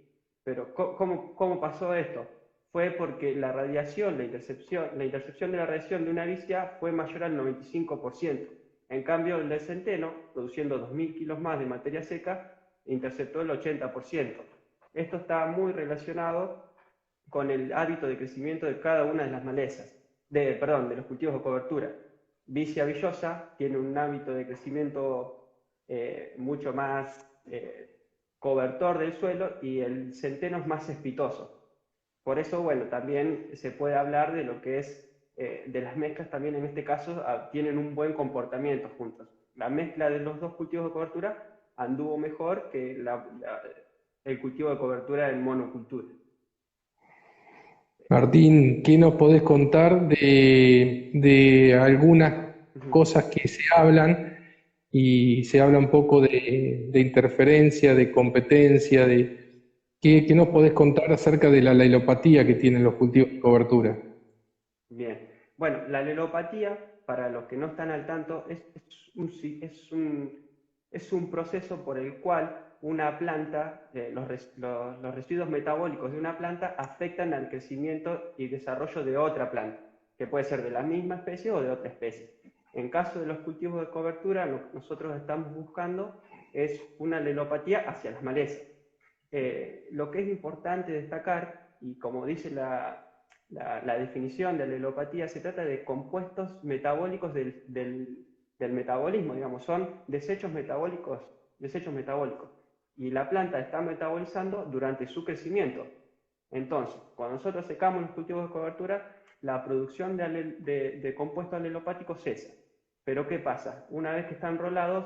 [SPEAKER 3] Pero ¿cómo pasó esto? Fue porque la radiación, la intercepción de la radiación de una vicia fue mayor al 95%. En cambio, el del centeno, produciendo 2.000 kilos más de materia seca, interceptó el 80%. Esto está muy relacionado con el hábito de crecimiento de cada una de las malezas, de los cultivos de cobertura. Vicia villosa tiene un hábito de crecimiento mucho más cobertor del suelo, y el centeno es más cespitoso. Por eso, bueno, también se puede hablar de lo que es de las mezclas también en este caso tienen un buen comportamiento juntos. La mezcla de los dos cultivos de cobertura anduvo mejor que el cultivo de cobertura en monocultura.
[SPEAKER 1] Martín, ¿qué nos podés contar de algunas cosas que se hablan y se habla un poco de interferencia, de competencia, ¿qué nos podés contar acerca de la alelopatía que tienen los cultivos de cobertura?
[SPEAKER 3] Bien, bueno, la alelopatía, para los que no están al tanto, es un proceso por el cual una planta, los residuos metabólicos de una planta afectan al crecimiento y desarrollo de otra planta, que puede ser de la misma especie o de otra especie. En caso de los cultivos de cobertura, lo que nosotros estamos buscando es una alelopatía hacia las malezas. Lo que es importante destacar, y como dice la definición de alelopatía, se trata de compuestos metabólicos del metabolismo, digamos, son desechos metabólicos, y la planta está metabolizando durante su crecimiento. Entonces, cuando nosotros secamos los cultivos de cobertura, la producción de compuestos alelopáticos cesa. Pero ¿qué pasa? Una vez que están enrolados,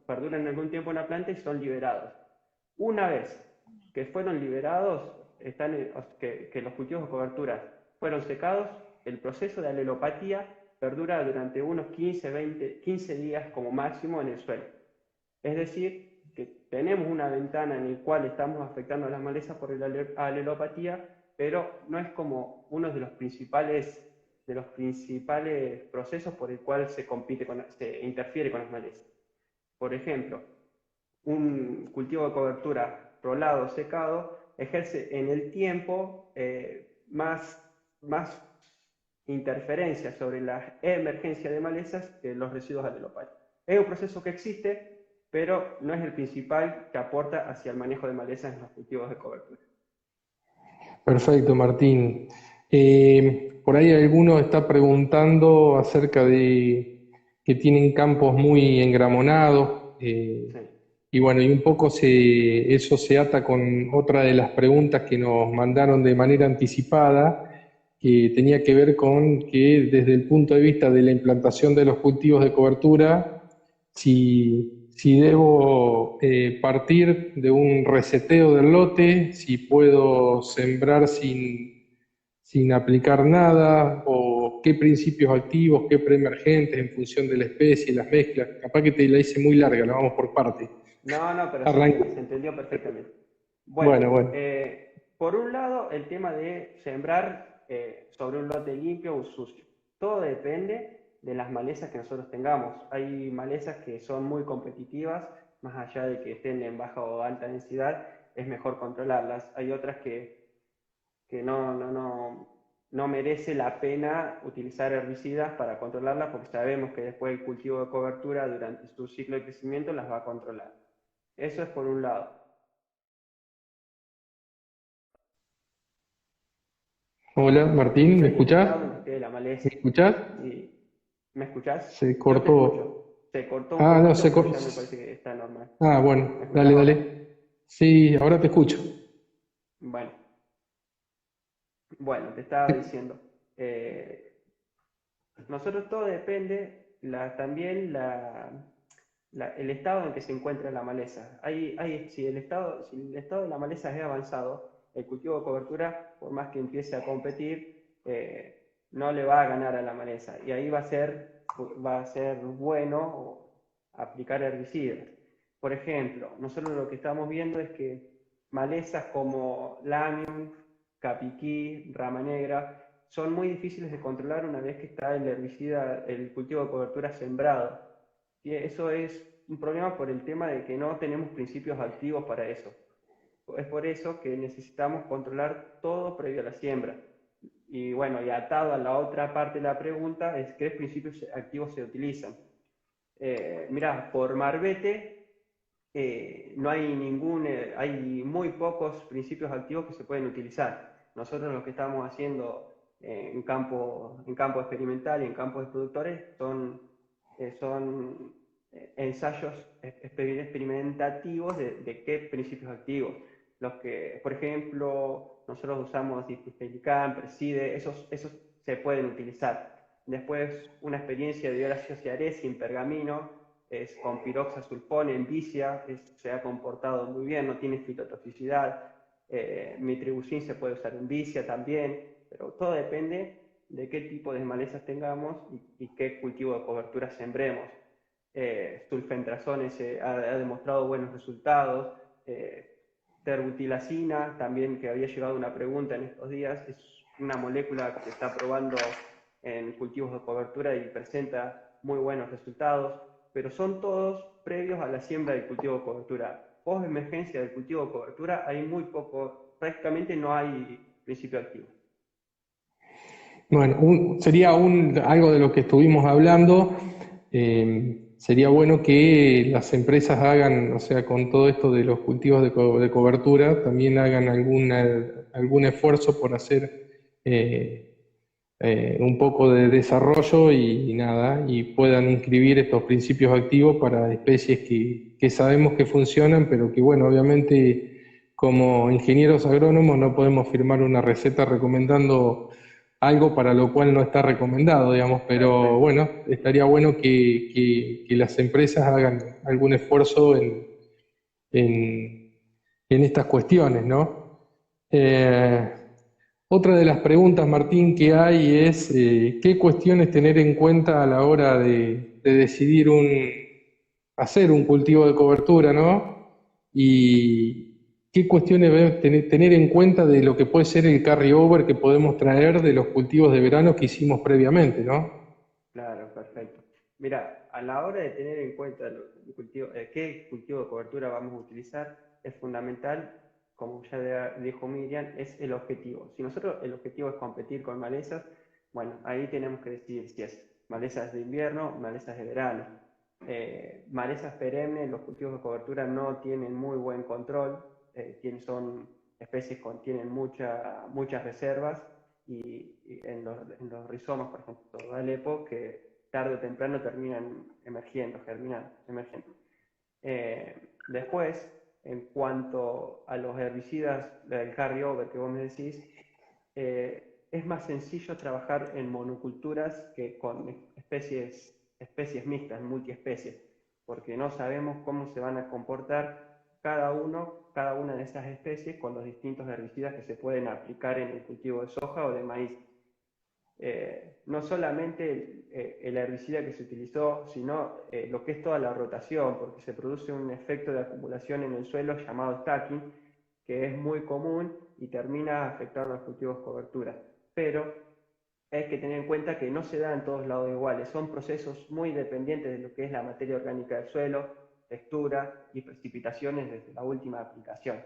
[SPEAKER 3] perduran algún tiempo en la planta y son liberados. Una vez que fueron liberados, que los cultivos de cobertura fueron secados, el proceso de alelopatía perdura durante unos 15 días como máximo en el suelo. Es decir, que tenemos una ventana en la cual estamos afectando a las malezas por la alelopatía, pero no es como uno de los principales procesos por el cual se interfiere con las malezas. Por ejemplo, un cultivo de cobertura rolado, secado, ejerce en el tiempo más interferencia sobre la emergencia de malezas que los residuos alelopáticos. Es un proceso que existe, pero no es el principal que aporta hacia el manejo de malezas en los cultivos de cobertura.
[SPEAKER 1] Perfecto, Martín. Por ahí alguno está preguntando acerca de que tienen campos muy engramonados,
[SPEAKER 3] Sí.
[SPEAKER 1] y bueno, y un poco eso se ata con otra de las preguntas que nos mandaron de manera anticipada, que tenía que ver con que desde el punto de vista de la implantación de los cultivos de cobertura, si debo partir de un reseteo del lote, si puedo sembrar sin aplicar nada, o qué principios activos, qué preemergentes en función de la especie, las mezclas. Capaz que te la hice muy larga, la vamos por partes.
[SPEAKER 3] No, pero
[SPEAKER 1] Arranca.
[SPEAKER 3] se entendió perfectamente. Bueno,
[SPEAKER 1] Bueno, bueno.
[SPEAKER 3] por un lado, el tema de sembrar sobre un lote limpio o sucio. Todo depende de las malezas que nosotros tengamos. Hay malezas que son muy competitivas, más allá de que estén en baja o alta densidad, es mejor controlarlas. Hay otras que no merece la pena utilizar herbicidas para controlarlas, porque sabemos que después el cultivo de cobertura durante su ciclo de crecimiento las va a controlar. Eso es por un lado.
[SPEAKER 1] Hola, Martín, ¿me
[SPEAKER 3] En el
[SPEAKER 1] escuchás?
[SPEAKER 3] estado donde esté la
[SPEAKER 1] ¿Me
[SPEAKER 3] maleza.
[SPEAKER 1] escuchás?
[SPEAKER 3] ¿Me escuchás?
[SPEAKER 1] Se
[SPEAKER 3] Yo te
[SPEAKER 1] cortó.
[SPEAKER 3] escucho. Se cortó un
[SPEAKER 1] Ah, no,
[SPEAKER 3] poquito,
[SPEAKER 1] se
[SPEAKER 3] pero
[SPEAKER 1] cortó.
[SPEAKER 3] ya me parece que está normal.
[SPEAKER 1] Ah,
[SPEAKER 3] ¿Me
[SPEAKER 1] bueno,
[SPEAKER 3] escuchás
[SPEAKER 1] dale,
[SPEAKER 3] ahora?
[SPEAKER 1] dale. Sí, ahora te escucho.
[SPEAKER 3] Bueno, te estaba diciendo. Nosotros todo depende también el estado en que se encuentra la maleza. Si el estado de la maleza es avanzado, el cultivo de cobertura, por más que empiece a competir, no le va a ganar a la maleza. Y ahí va a ser bueno aplicar herbicidas. Por ejemplo, nosotros lo que estamos viendo es que malezas como Lamium, Capiquí, Rama Negra, son muy difíciles de controlar una vez que está el herbicida, el cultivo de cobertura sembrado. Y eso es un problema por el tema de que no tenemos principios activos para eso. Es por eso que necesitamos controlar todo previo a la siembra. Y bueno, y atado a la otra parte de la pregunta es qué principios activos se utilizan. Mirá, por Marbete no hay hay muy pocos principios activos que se pueden utilizar. Nosotros lo que estamos haciendo en campo experimental y en campos de productores son ensayos experimentativos de qué principios activos. Los que, por ejemplo, nosotros usamos diflustelicán, Preside, esos se pueden utilizar. Después, una experiencia de dióxido de sin pergamino, es con piroxasulfón en vicia, se ha comportado muy bien, no tiene fitotoxicidad. Mitribuzin se puede usar en vicia también, pero todo depende de qué tipo de malezas tengamos y qué cultivo de cobertura sembremos. Sulfentrazone ha demostrado buenos resultados. Terbutilacina, también, que había llegado una pregunta en estos días, es una molécula que se está probando en cultivos de cobertura y presenta muy buenos resultados, pero son todos previos a la siembra del cultivo de cobertura. Post emergencia del cultivo de cobertura hay muy poco, prácticamente no hay principio activo.
[SPEAKER 1] Bueno, sería algo de lo que estuvimos hablando. Sería bueno que las empresas hagan, o sea, con todo esto de los cultivos de cobertura, también hagan algún esfuerzo por hacer un poco de desarrollo y puedan inscribir estos principios activos para especies que sabemos que funcionan, pero que, bueno, obviamente como ingenieros agrónomos no podemos firmar una receta recomendando algo para lo cual no está recomendado, digamos, pero bueno, estaría bueno que las empresas hagan algún esfuerzo en estas cuestiones, ¿no? Otra de las preguntas, Martín, que hay es ¿qué cuestiones tener en cuenta a la hora de decidir hacer un cultivo de cobertura, ¿no? Y qué cuestiones tener en cuenta de lo que puede ser el carry-over que podemos traer de los cultivos de verano que hicimos previamente, ¿no?
[SPEAKER 3] Claro, perfecto. Mira, a la hora de tener en cuenta qué cultivo de cobertura vamos a utilizar, es fundamental, como ya dijo Miriam, es el objetivo. Si nosotros el objetivo es competir con malezas, bueno, ahí tenemos que decidir si es malezas de invierno o malezas de verano. Malezas perennes, los cultivos de cobertura no tienen muy buen control, son especies que tienen muchas reservas y en los rizomas, por ejemplo, de Alepo, que tarde o temprano terminan germinando, emergiendo. Después, en cuanto a los herbicidas del carry-over que vos me decís, es más sencillo trabajar en monoculturas que con especies mixtas, multiespecies, porque no sabemos cómo se van a comportar cada una de esas especies con los distintos herbicidas que se pueden aplicar en el cultivo de soja o de maíz. No solamente el herbicida que se utilizó, sino lo que es toda la rotación, porque se produce un efecto de acumulación en el suelo llamado stacking, que es muy común y termina afectando a los cultivos de cobertura. Pero hay que tener en cuenta que no se da en todos lados iguales, son procesos muy dependientes de lo que es la materia orgánica del suelo, textura y precipitaciones desde la última aplicación.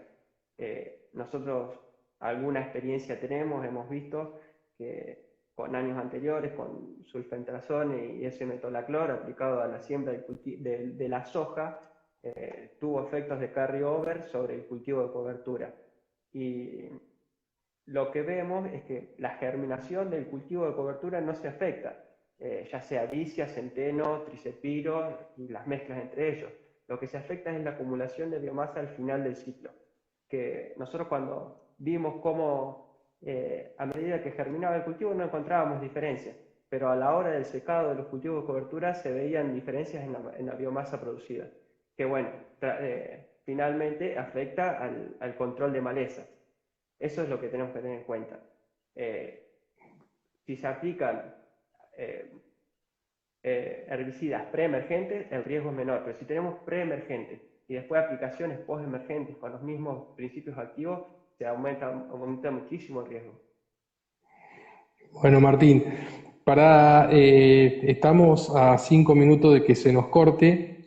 [SPEAKER 3] Nosotros alguna experiencia hemos visto que con años anteriores, con sulfentrazone y S-metolaclor aplicado a la siembra de la soja, tuvo efectos de carry-over sobre el cultivo de cobertura. Y lo que vemos es que la germinación del cultivo de cobertura no se afecta, ya sea vicia, centeno, trisepiro y las mezclas entre ellos. Lo que se afecta es la acumulación de biomasa al final del ciclo, que nosotros cuando vimos cómo a medida que germinaba el cultivo no encontrábamos diferencias, pero a la hora del secado de los cultivos de cobertura se veían diferencias en la biomasa producida, que bueno, finalmente afecta al control de malezas. Eso es lo que tenemos que tener en cuenta. Si se aplican herbicidas preemergentes, el riesgo es menor, pero si tenemos preemergentes y después aplicaciones postemergentes con los mismos principios activos, se aumenta muchísimo el riesgo.
[SPEAKER 1] Bueno, Martín, estamos a 5 minutos de que se nos corte.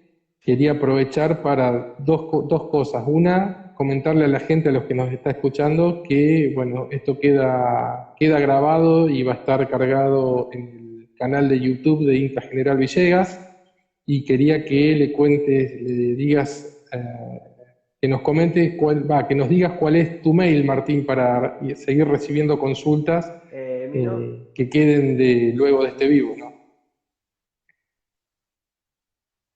[SPEAKER 1] Quería aprovechar para dos cosas. Una, comentarle a la gente, a los que nos está escuchando, que bueno, esto queda grabado y va a estar cargado en el canal de YouTube de INTA General Villegas, y quería que le cuentes, le digas, que nos comentes que nos digas cuál es tu mail, Martín, para seguir recibiendo consultas que queden luego de este vivo, ¿no?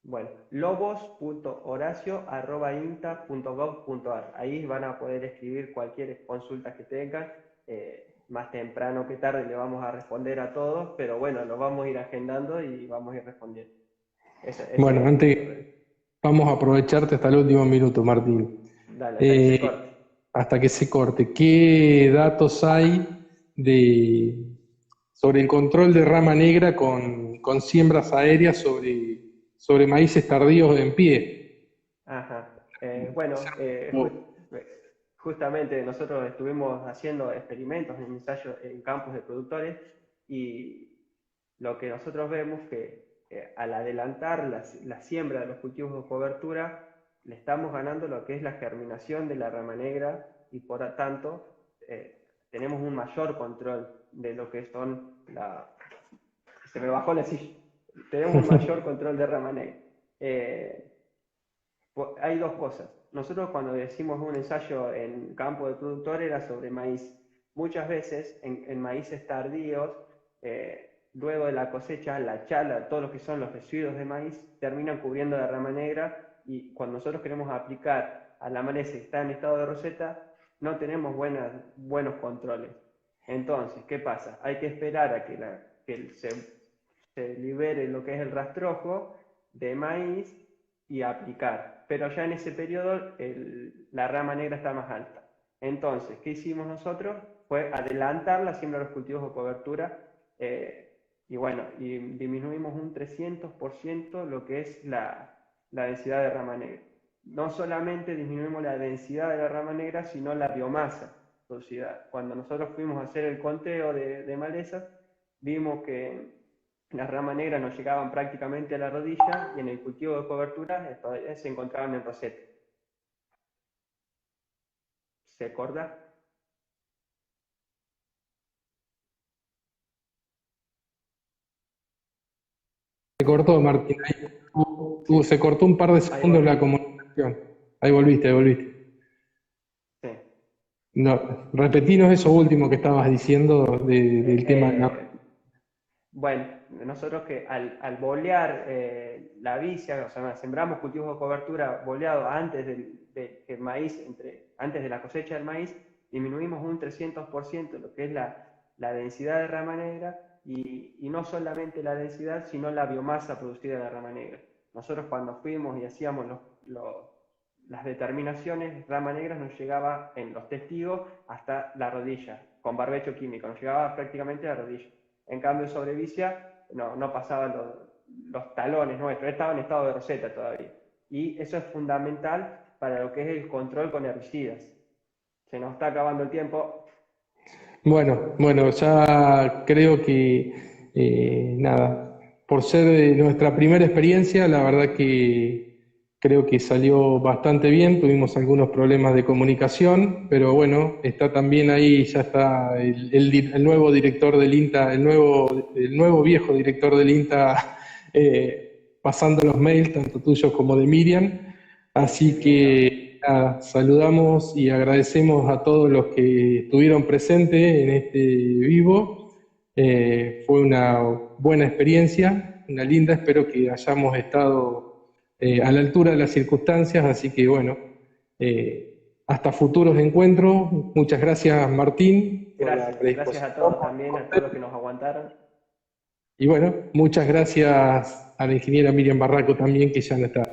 [SPEAKER 3] Bueno, lobos.horacio@inta.gov.ar. Ahí van a poder escribir cualquier consulta que tengan. Más temprano que tarde le vamos a responder a todos, pero bueno, los vamos a ir agendando y vamos a ir respondiendo.
[SPEAKER 1] Bueno, antes vamos a aprovecharte hasta el último minuto, Martín.
[SPEAKER 3] Dale, hasta que se corte.
[SPEAKER 1] Hasta que se corte. ¿Qué datos hay sobre el control de rama negra con siembras aéreas sobre maíces tardíos en pie?
[SPEAKER 3] Ajá. Bueno, justamente nosotros estuvimos haciendo experimentos, ensayos en campos de productores, y lo que nosotros vemos que al adelantar la siembra de los cultivos de cobertura, le estamos ganando lo que es la germinación de la rama negra, y por lo tanto tenemos un mayor control de lo que son se me bajó la silla. Tenemos un mayor control de rama negra. Hay dos cosas. Nosotros cuando decimos un ensayo en campo de productor era sobre maíz. Muchas veces en maíces tardíos, luego de la cosecha, la chala, todo lo que son los residuos de maíz, terminan cubriendo la rama negra, y cuando nosotros queremos aplicar a la maleza que está en estado de roseta, no tenemos buenos controles. Entonces, ¿qué pasa? Hay que esperar a que se libere lo que es el rastrojo de maíz y aplicar. Pero ya en ese periodo la rama negra está más alta. Entonces, ¿qué hicimos nosotros? Fue adelantar la siembra de los cultivos de cobertura, y bueno, y disminuimos un 300% lo que es la densidad de rama negra. No solamente disminuimos la densidad de la rama negra, sino la biomasa producida. Cuando nosotros fuimos a hacer el conteo de malezas, vimos que las ramas negras nos llegaban prácticamente a la rodilla, y en el cultivo de cobertura todavía se encontraban en roseta. ¿Se acorda?
[SPEAKER 1] Se cortó, Martín. Se cortó un par de segundos la comunicación. Ahí volviste.
[SPEAKER 3] Sí.
[SPEAKER 1] No, repetinos eso último que estabas diciendo del tema de la...
[SPEAKER 3] Bueno, nosotros que al bolear la vicia, o sea, sembramos cultivos de cobertura boleados antes del maíz, antes de la cosecha del maíz, disminuimos un 300% lo que es la densidad de rama negra, y no solamente la densidad, sino la biomasa producida de la rama negra. Nosotros cuando fuimos y hacíamos las determinaciones, rama negra nos llegaba en los testigos hasta la rodilla, con barbecho químico, nos llegaba prácticamente a la rodilla. En cambio, sobre vicia no pasaban los talones nuestros, estaba en estado de roseta todavía. Y eso es fundamental para lo que es el control con herbicidas. Se nos está acabando el tiempo.
[SPEAKER 1] Bueno, ya creo que, nada, por ser nuestra primera experiencia, la verdad que creo que salió bastante bien. Tuvimos algunos problemas de comunicación, pero bueno, está también ahí, ya está el nuevo director del INTA, el nuevo viejo director del INTA, pasando los mails, tanto tuyos como de Miriam. Así que nada, saludamos y agradecemos a todos los que estuvieron presentes en este vivo. Fue una buena experiencia, una linda, espero que hayamos estado a la altura de las circunstancias, así que bueno, hasta futuros encuentros. Muchas gracias, Martín.
[SPEAKER 3] Gracias a todos también, a todos los que nos aguantaron.
[SPEAKER 1] Y bueno, muchas gracias a la ingeniera Miriam Barraco también, que ya no está.